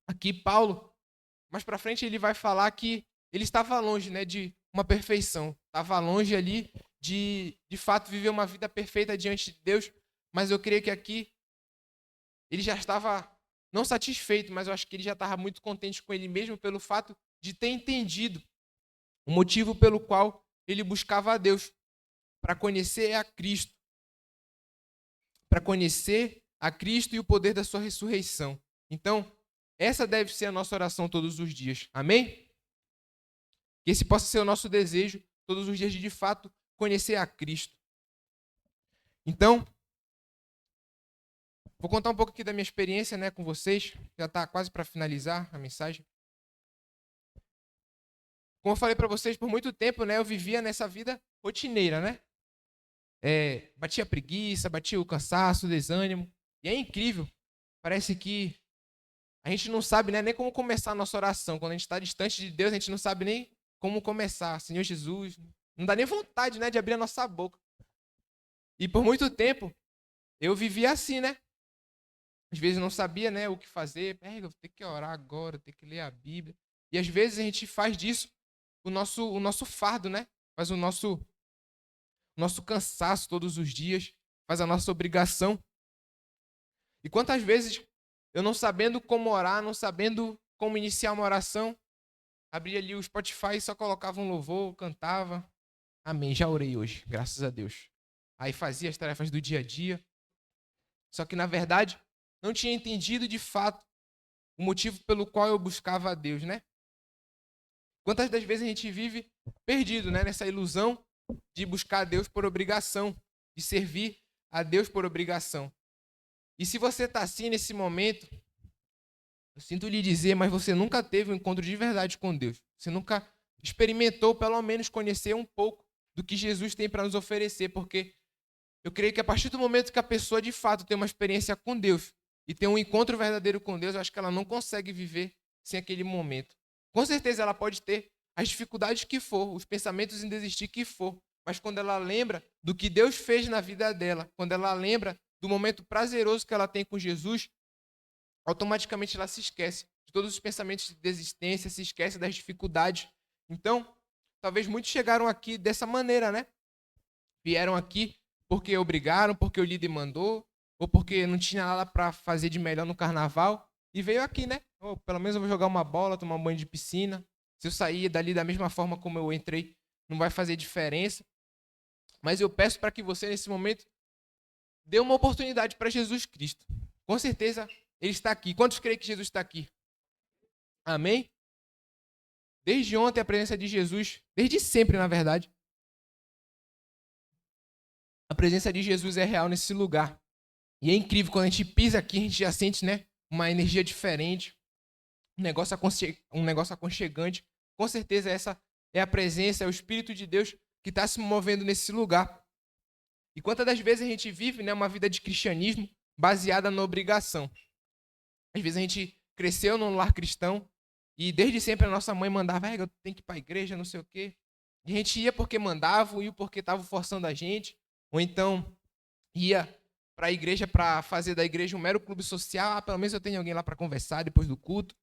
[SPEAKER 1] Aqui Paulo, mais para frente ele vai falar que ele estava longe, né, de uma perfeição. Estava longe ali de fato viver uma vida perfeita diante de Deus, mas eu creio que aqui ele já estava não satisfeito, mas eu acho que ele já estava muito contente com ele mesmo pelo fato de ter entendido o motivo pelo qual ele buscava a Deus, para conhecer a Cristo. Para conhecer a Cristo e o poder da sua ressurreição. Então, essa deve ser a nossa oração todos os dias. Amém? Que esse possa ser o nosso desejo todos os dias de fato conhecer a Cristo. Então, vou contar um pouco aqui da minha experiência, né, com vocês. Já está quase para finalizar a mensagem. Como eu falei para vocês, por muito tempo, né, eu vivia nessa vida rotineira, né? Batia preguiça, batia o cansaço, o desânimo. E é incrível. Parece que a gente não sabe, né, nem como começar a nossa oração. Quando a gente está distante de Deus, a gente não sabe nem como começar. Senhor Jesus, não dá nem vontade, né, de abrir a nossa boca. E por muito tempo, eu vivia assim, né? Às vezes eu não sabia, né, o que fazer. Eu vou ter que orar agora, ter que ler a Bíblia. E às vezes a gente faz disso o nosso fardo, né? Faz o nosso cansaço todos os dias, faz a nossa obrigação. E quantas vezes eu não sabendo como orar, não sabendo como iniciar uma oração, abria ali o Spotify e só colocava um louvor, cantava. Amém, já orei hoje, graças a Deus. Aí fazia as tarefas do dia a dia. Só que, na verdade, não tinha entendido de fato o motivo pelo qual eu buscava a Deus, né? Quantas das vezes a gente vive perdido, né? Nessa ilusão de buscar a Deus por obrigação, de servir a Deus por obrigação. E se você está assim nesse momento, eu sinto lhe dizer, mas você nunca teve um encontro de verdade com Deus. Você nunca experimentou, pelo menos, conhecer um pouco do que Jesus tem para nos oferecer, porque eu creio que a partir do momento que a pessoa, de fato, tem uma experiência com Deus e tem um encontro verdadeiro com Deus, eu acho que ela não consegue viver sem aquele momento. Com certeza ela pode ter as dificuldades que for, os pensamentos em desistir que for, mas quando ela lembra do que Deus fez na vida dela, quando ela lembra do momento prazeroso que ela tem com Jesus, automaticamente ela se esquece de todos os pensamentos de desistência, se esquece das dificuldades. Então, talvez muitos chegaram aqui dessa maneira, né? Vieram aqui porque obrigaram, porque o líder mandou, ou porque não tinha nada para fazer de melhor no carnaval, e veio aqui, né? Oh, pelo menos eu vou jogar uma bola, tomar um banho de piscina. Se eu sair dali da mesma forma como eu entrei, não vai fazer diferença. Mas eu peço para que você, nesse momento, dê uma oportunidade para Jesus Cristo. Com certeza, Ele está aqui. Quantos creem que Jesus está aqui? Amém? Desde ontem, a presença de Jesus, desde sempre, na verdade, a presença de Jesus é real nesse lugar. E é incrível, quando a gente pisa aqui, a gente já sente, né, uma energia diferente, um negócio aconchegante. Com certeza essa é a presença, é o Espírito de Deus que está se movendo nesse lugar. E quantas das vezes a gente vive, né, uma vida de cristianismo baseada na obrigação. Às vezes a gente cresceu num lar cristão e desde sempre a nossa mãe mandava, eu tenho que ir para a igreja, não sei o quê. E a gente ia porque mandavam, ia porque estavam forçando a gente, ou então ia para a igreja para fazer da igreja um mero clube social. Pelo menos eu tenho alguém lá para conversar depois do culto.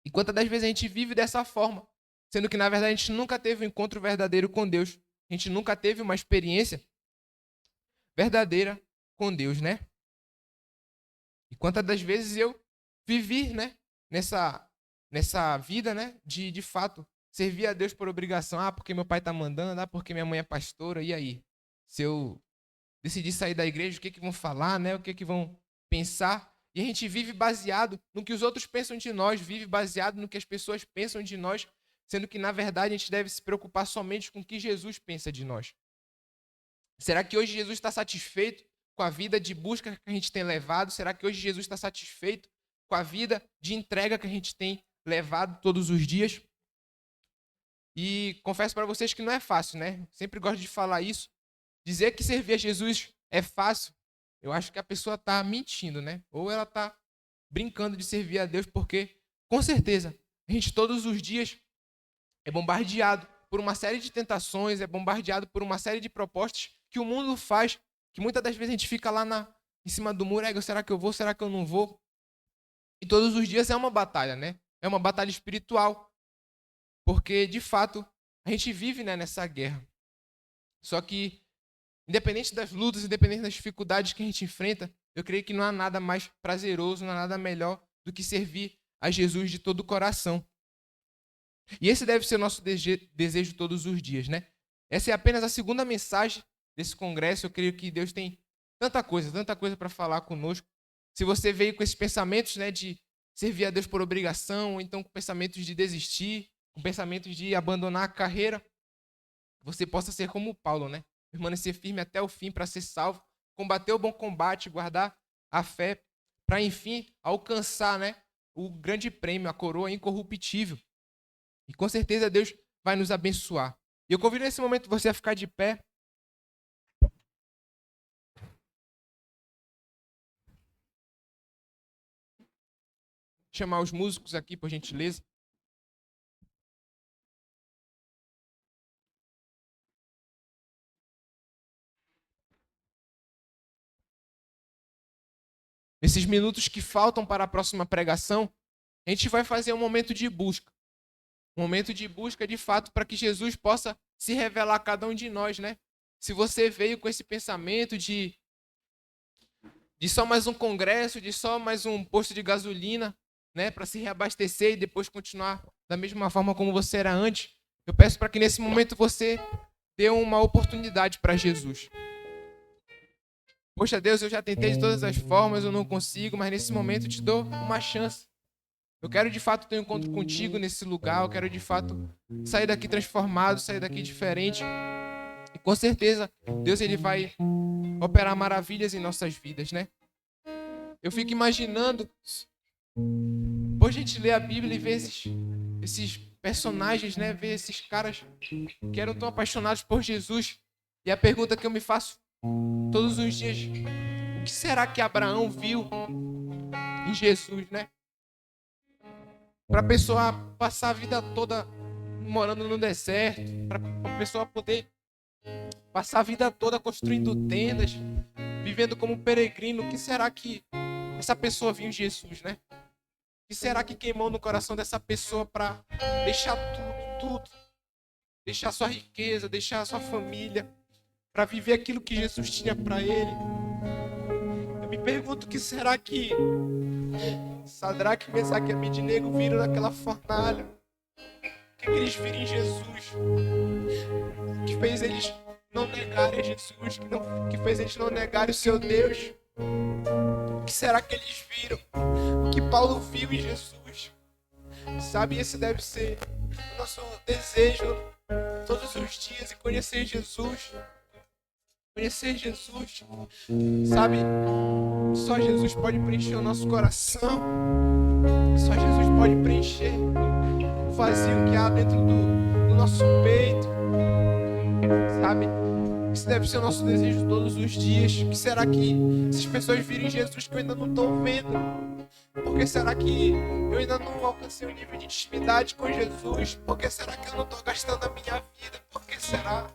[SPEAKER 1] E quantas das vezes a gente vive dessa forma, sendo que na verdade a gente nunca teve um encontro verdadeiro com Deus. A gente nunca teve uma experiência verdadeira com Deus, né? E quantas das vezes eu vivi, né, nessa vida, né, de fato servir a Deus por obrigação. Porque meu pai está mandando, porque minha mãe é pastora, e aí? Se eu decidir sair da igreja, o que vão falar, né? O que vão pensar? E a gente vive baseado no que os outros pensam de nós, vive baseado no que as pessoas pensam de nós, sendo que, na verdade, a gente deve se preocupar somente com o que Jesus pensa de nós. Será que hoje Jesus está satisfeito com a vida de busca que a gente tem levado? Será que hoje Jesus está satisfeito com a vida de entrega que a gente tem levado todos os dias? E confesso para vocês que não é fácil, né? Sempre gosto de falar isso. Dizer que servir a Jesus é fácil, eu acho que a pessoa está mentindo, né? Ou ela está brincando de servir a Deus, porque, com certeza, a gente todos os dias é bombardeado por uma série de tentações, é bombardeado por uma série de propostas que o mundo faz, que muitas das vezes a gente fica lá em cima do muro, será que eu vou, será que eu não vou? E todos os dias é uma batalha, né? É uma batalha espiritual, porque, de fato, a gente vive, né, nessa guerra. Só que, independente das lutas, independente das dificuldades que a gente enfrenta, eu creio que não há nada mais prazeroso, não há nada melhor do que servir a Jesus de todo o coração. E esse deve ser o nosso desejo todos os dias, né? Essa é apenas a segunda mensagem desse congresso. Eu creio que Deus tem tanta coisa para falar conosco. Se você veio com esses pensamentos, né, de servir a Deus por obrigação, ou então com pensamentos de desistir, com pensamentos de abandonar a carreira, você possa ser como Paulo, né? Permanecer firme até o fim para ser salvo, combater o bom combate, guardar a fé, para enfim alcançar, né, o grande prêmio, a coroa incorruptível. E com certeza Deus vai nos abençoar. E eu convido nesse momento você a ficar de pé. Chamar os músicos aqui, por gentileza. Nesses minutos que faltam para a próxima pregação, a gente vai fazer um momento de busca. Um momento de busca, de fato, para que Jesus possa se revelar a cada um de nós, né? Se você veio com esse pensamento de só mais um congresso, de só mais um posto de gasolina, né, para se reabastecer e depois continuar da mesma forma como você era antes, eu peço para que nesse momento você dê uma oportunidade para Jesus. Poxa, Deus, eu já tentei de todas as formas, eu não consigo, mas nesse momento eu te dou uma chance. Eu quero de fato ter um encontro contigo nesse lugar, eu quero de fato sair daqui transformado, sair daqui diferente. E com certeza, Deus ele vai operar maravilhas em nossas vidas, né? Eu fico imaginando, hoje a gente lê a Bíblia e vê esses personagens, né? Vê esses caras que eram tão apaixonados por Jesus. E a pergunta que eu me faço todos os dias, o que será que Abraão viu em Jesus, né? Para a pessoa passar a vida toda morando no deserto, para a pessoa poder passar a vida toda construindo tendas, vivendo como peregrino, o que será que essa pessoa viu em Jesus, né? O que será que queimou no coração dessa pessoa para deixar tudo, deixar sua riqueza, deixar sua família, para viver aquilo que Jesus tinha para ele? Eu me pergunto o que será que Sadraque, Mesaque e Abednego viram naquela fornalha? O que eles viram em Jesus? Que fez eles não negarem Jesus, que fez eles não negarem o seu Deus? O que será que eles viram? O que Paulo viu em Jesus? Sabe, esse deve ser o nosso desejo todos os dias, e conhecer Jesus. Conhecer Jesus. Sabe, só Jesus pode preencher o nosso coração. Só Jesus pode preencher o vazio que há dentro do nosso peito. Sabe? Isso deve ser o nosso desejo todos os dias. O que será que essas pessoas viram em Jesus que eu ainda não estou vendo? Por que será que eu ainda não alcancei o nível de intimidade com Jesus? Por que será que eu não estou gastando a minha vida? Por que será?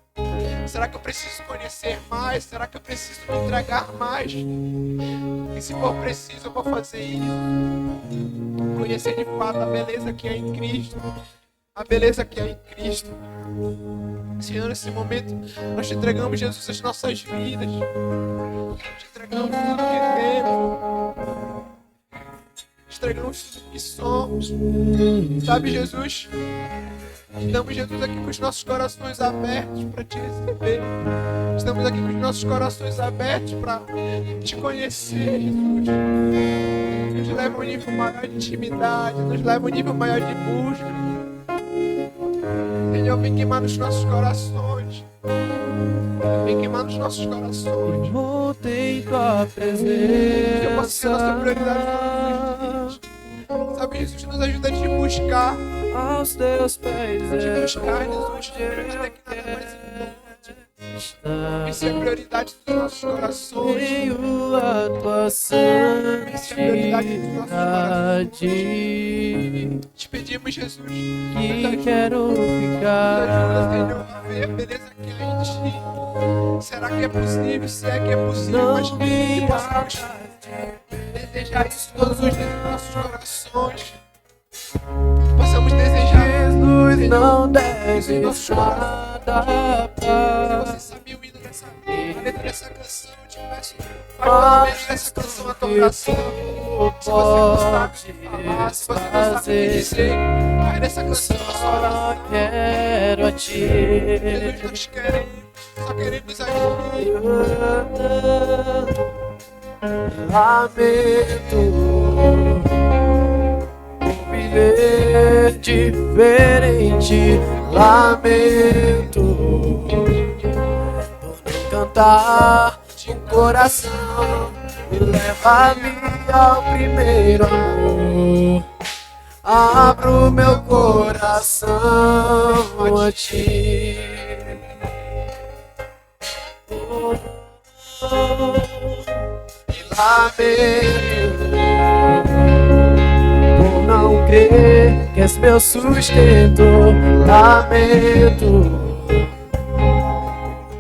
[SPEAKER 1] Será que eu preciso conhecer mais? Será que eu preciso me entregar mais? E se for preciso, eu vou fazer isso. Conhecer de fato a beleza que é em Cristo. A beleza que é em Cristo. Senhor, nesse momento, nós te entregamos, Jesus, as nossas vidas. Te entregamos tudo que temos. Te entregamos tudo que somos. Sabe, Jesus? Estamos, Jesus, aqui com os nossos corações abertos para te receber. Estamos aqui com os nossos corações abertos para te conhecer, Jesus. Nos leva a um nível maior de intimidade, nos leva a um nível maior de busca. Senhor, vem queimar nos nossos corações. Vem queimar nos nossos corações.
[SPEAKER 2] Voltei tua presença.
[SPEAKER 1] Que eu possa ser a nossa prioridade todos os dias. Sabe, Jesus, nos ajuda a te buscar.
[SPEAKER 2] Aos teus pés
[SPEAKER 1] Te buscar, Jesus. Acredita que nada mais importante. Essa é a prioridade dos nossos corações.
[SPEAKER 2] Veio a tua
[SPEAKER 1] Essa é a prioridade dos nossos corações.
[SPEAKER 2] santidade
[SPEAKER 1] Te pedimos, Jesus.
[SPEAKER 2] que quero
[SPEAKER 1] Nos ajuda, Senhor,
[SPEAKER 2] ficar.
[SPEAKER 1] a ver a beleza que há em ti. Será que é possível? Se é que é possível, mas
[SPEAKER 2] Não
[SPEAKER 1] que
[SPEAKER 2] me
[SPEAKER 1] possamos desejar isso todos os dias nos nossos corações. Possamos desejar.
[SPEAKER 2] Jesus não
[SPEAKER 1] Isso em
[SPEAKER 2] deve
[SPEAKER 1] nossos corações.
[SPEAKER 2] nada
[SPEAKER 1] Se
[SPEAKER 2] pra
[SPEAKER 1] você sabia o hino a letra dessa canção, eu te peço, faz pelo menos dessa canção a tua oração. Se você não sabe o que falar, se você não sabe o que dizer, faz dessa canção a sua
[SPEAKER 2] só
[SPEAKER 1] oração.
[SPEAKER 2] quero a
[SPEAKER 1] Jesus,
[SPEAKER 2] ti.
[SPEAKER 1] nós queremos, só queremos aqui.
[SPEAKER 2] Lamento viver diferente. Lamento por não cantar de coração. Me leva-me ao primeiro amor. abro meu coração a ti. Lamento por não crer que és meu sustento. Lamento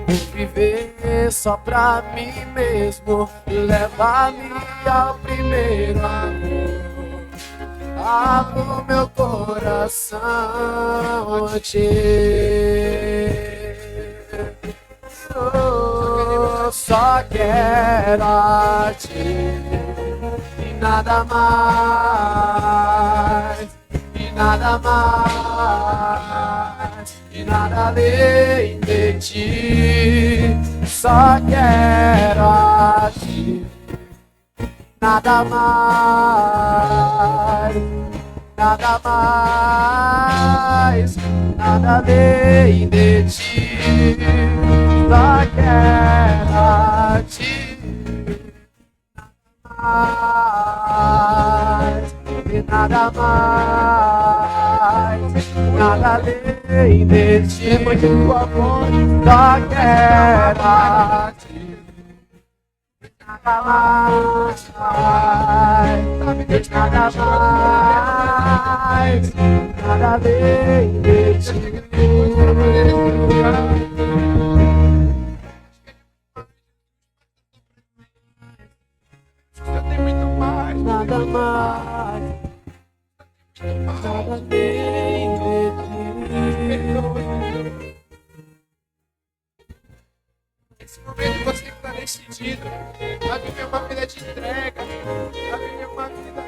[SPEAKER 2] por viver só pra mim mesmo. Leva-me ao primeiro amor. Abro meu coração a ti. Eu só quero a ti e nada mais, e nada mais, e nada além de ti. Só quero a ti, nada mais, nada mais, nada além de ti. Só quero a ti, mais, e nada mais, nada além de ti. Depois de tua voz, só quero a ti, nada mais, nada mais, nada além de ti.
[SPEAKER 1] Já tem muito mais.
[SPEAKER 2] Nada mais, nada além de
[SPEAKER 1] Nesse momento você que está decidido a viver uma vida de entrega, a viver uma vida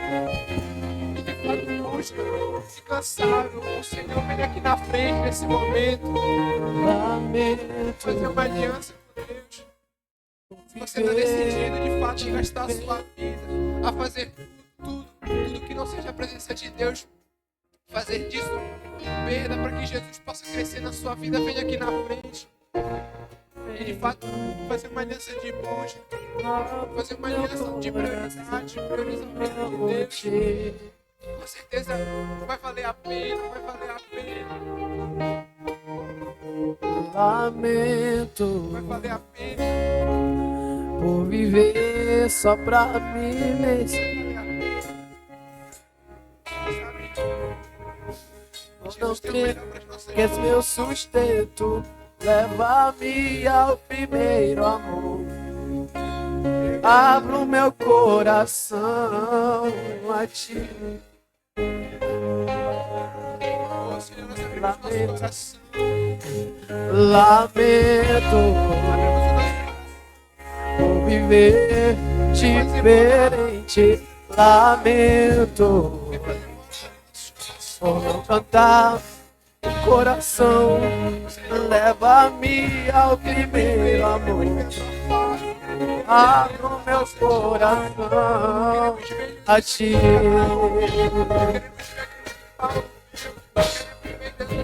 [SPEAKER 1] que de fato busca, incansável. O Senhor vem aqui na frente nesse momento, fazer uma aliança com Deus. Se você está decidido de fato a gastar a sua vida, a fazer tudo que não seja a presença de Deus, fazer disso perda para que Jesus possa crescer na sua vida, venha aqui na frente. E de fato fazer uma aliança de busca, fazer uma aliança de prioridade, priorizar o reino de Deus. Com certeza vai valer a pena, vai valer a pena.
[SPEAKER 2] lamento
[SPEAKER 1] Vai valer a pena.
[SPEAKER 2] por viver só pra mim mesmo. Não crer que és meu sustento, leva-me ao primeiro amor. Abro meu coração a ti. Lamento por viver diferente. Lamento por não cantar o coração. Leva-me ao primeiro amor. Abro meu coração a ti.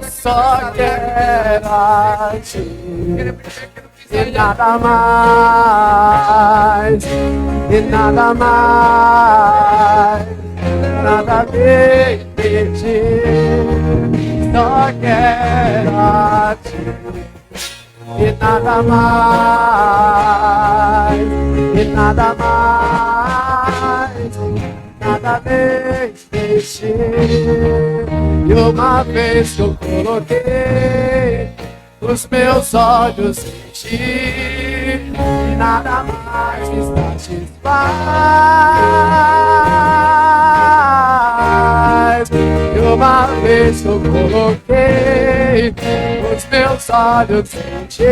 [SPEAKER 2] Só quero a ti e nada mais, e nada mais, nada além de ti. Só quero a ti e nada mais, e nada mais, nada além de ti. E uma vez que eu coloquei os meus olhos em ti, e nada mais me satisfaz. E uma vez que eu coloquei os meus olhos em ti,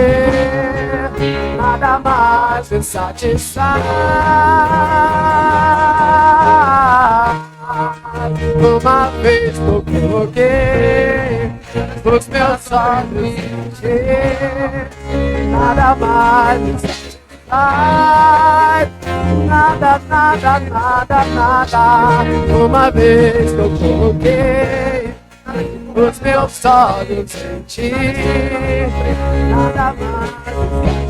[SPEAKER 2] nada mais me satisfaz. Uma vez que eu coloquei os meus olhos em ti, nada mais me satisfaz. Nada, nada, nada, nada. Uma vez que eu coloquei os meus olhos em ti, nada mais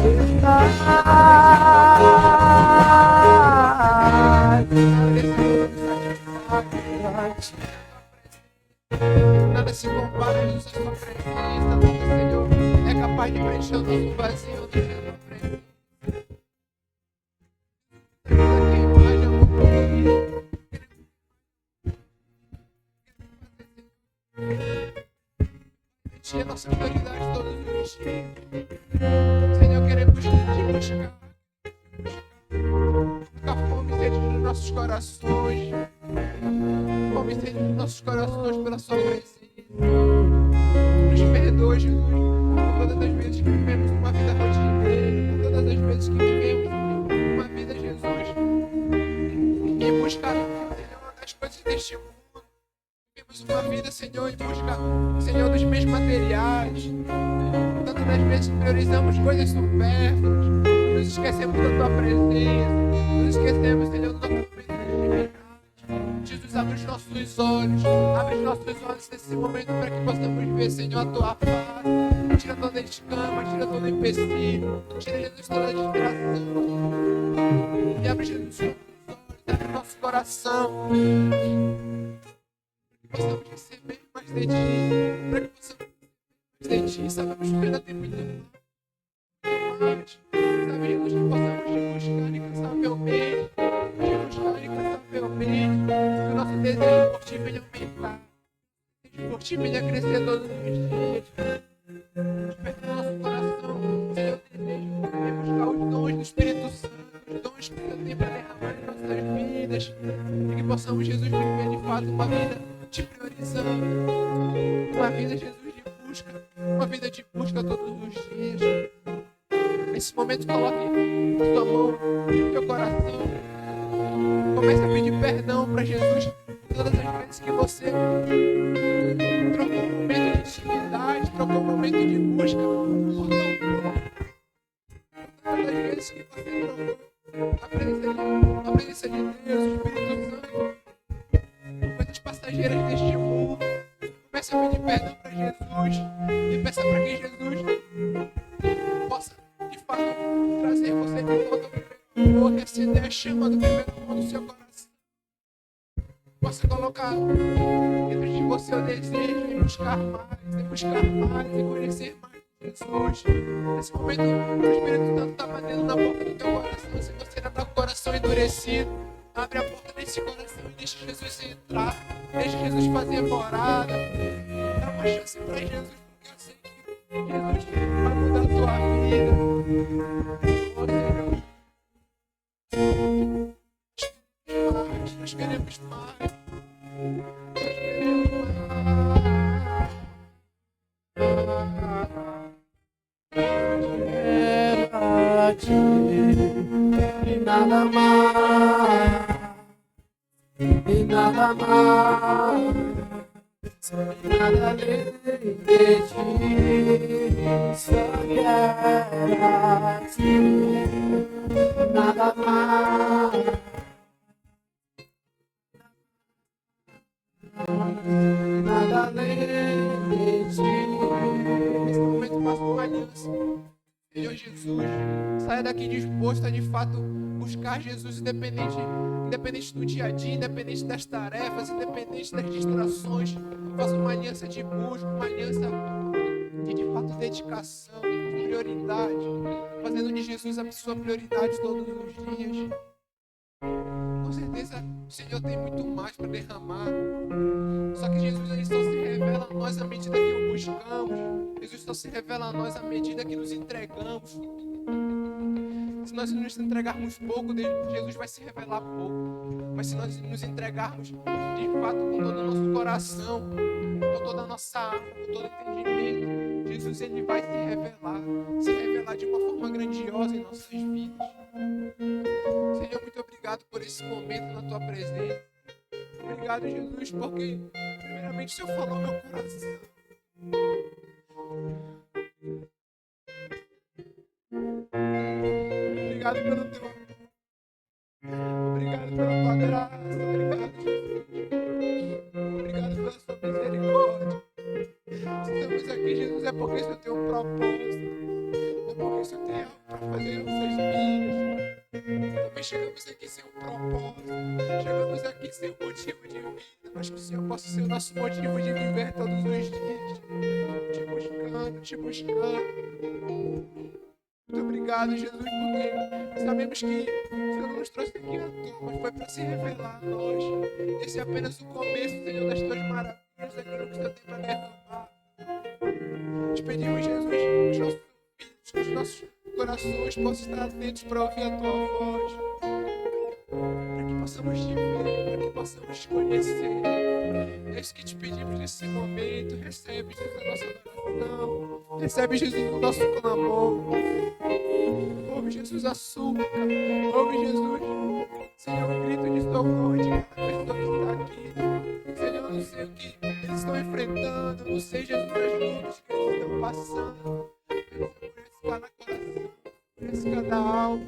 [SPEAKER 2] me satisfaz.
[SPEAKER 1] capaz de preencher o nosso vazio onde é a tua presença. Aqui, imagem, amor profundo. Sentir a nossa prioridade todos os dias. Senhor, queremos te buscar. Buscar fome e sede nos nossos corações. Fome e sede nos nossos corações pela sua presença. Nos perdoa, Jesus, por todas as vezes que vivemos uma vida rotineira, por todas as vezes que vivemos uma vida, Jesus, em busca, Senhor, das coisas deste mundo. Vivemos uma vida, Senhor, em busca, Senhor, dos bens materiais. Tantas das vezes priorizamos coisas supérfluas, nos esquecemos da tua presença, nos esquecemos, Senhor, do nosso momento de intimidade. Jesus, abre os nossos olhos, abre os nossos olhos nesse momento para que possamos ver, Senhor, a tua face. Tira toda a escama, tira todo o empecilho, tira, Jesus, toda a distração. E abre, Jesus, os nossos olhos, abre o nosso coração. Para que possamos receber mais de ti, para que possamos receber mais de ti. Sabemos que ainda tem muito mais. Sabemos que possamos te buscar incansavelmente, te buscar incansavelmente. Que o nosso desejo por ti venha aumentar, por ti venha crescer todos os dias. Desperta o nosso coração, Senhor, desejo é buscar os dons do Espírito Santo, os dons que o Senhor tem para derramar em nossas vidas, e que possamos, Jesus, viver de fato uma vida te priorizando, uma vida, Jesus, de busca, uma vida de busca todos os dias. Nesse momento, coloque a sua mão no teu coração, comece a pedir perdão para Jesus todas as vezes que você trocou um momento de intimidade, trocou um momento de busca por tão pouco. Todas as vezes que você trocou a presença de Deus, o Espírito Santo, por coisas passageiras deste mundo, comece a pedir perdão para Jesus e peça para que Jesus possa, de fato, trazer você de volta ao primeiro amor, acender a chama do primeiro amor no seu coração. Possa colocar dentro de você o desejo de buscar mais, e conhecer mais Jesus. Nesse momento, o Espírito Santo está batendo na porta do teu coração. Se você ainda está com o coração endurecido, abre a porta desse coração e deixa Jesus entrar. Deixa Jesus fazer morada. Dá uma chance para Jesus, porque eu sei que Jesus vai mudar a tua vida. Oh, Senhor. Nós queremos mais.
[SPEAKER 2] E nada mais, e nada mais, e nada além de ti, só quero a ti, nada mais, nada além de ti.
[SPEAKER 1] Nesse momento, faça uma aliança. Senhor Jesus, saia daqui disposto a de fato buscar Jesus, independente do dia a dia, independente das tarefas, independente das distrações. Faça uma aliança de busca, uma aliança de fato dedicação, de prioridade, fazendo de Jesus a sua prioridade todos os dias. Com certeza o Senhor tem muito mais para derramar. Só que Jesus, ele só se revela a nós à medida que o buscamos. Jesus só se revela a nós à medida que nos entregamos. Se nós nos entregarmos pouco, Jesus vai se revelar pouco. Mas se nós nos entregarmos de fato com todo o nosso coração, com toda a nossa alma, com todo o entendimento, Jesus, ele vai se revelar de uma forma grandiosa em nossas vidas. Senhor, muito obrigado por esse momento na tua presença. Obrigado, Jesus, porque primeiramente o Senhor falou meu coração. Obrigado pelo teu amor. Obrigado pela tua graça. Obrigado, Jesus. Obrigado pela sua misericórdia. Se estamos aqui, Jesus, é porque o Senhor tem um propósito. É porque o Senhor tem algo para fazer em nossas vidas. Também chegamos aqui sem um propósito. Chegamos aqui sem um motivo de vida. Mas que o Senhor possa ser o nosso motivo de viver todos os dias. Te buscando, obrigado, Jesus, porque sabemos que o Senhor não nos trouxe aqui à toa, mas foi para se revelar a nós. Esse é apenas o começo, Senhor, das tuas maravilhas, daquilo que o Senhor tem para derramar. Te pedimos, Jesus, que os nossos ouvidos, que os nossos corações possam estar atentos para ouvir a tua voz, para que possamos te ver, para que possamos te conhecer. É isso que te pedimos nesse momento. Recebe, Jesus, a nossa adoração. Recebe, Jesus, o nosso clamor. Ouve, Jesus, a súplica. Ouve, Jesus, Senhor, o grito de socorro de cada pessoa que está aqui. Senhor, eu não sei o que eles estão enfrentando. Eu não sei, Jesus, as lutas que eles estão passando. Mas o Senhor conhece cada coração, conhece cada alma.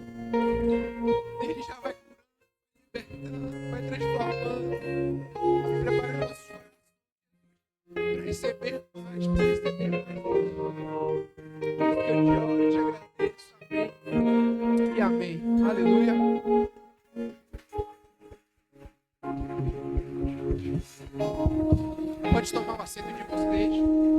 [SPEAKER 1] Ele já vai curando, libertando, vai transformando. Prepara o nosso coração para receber mais, para receber mais. Eu te oro e te agradeço. Amém. E amém. Aleluia. Pode tomar o assento de vocês.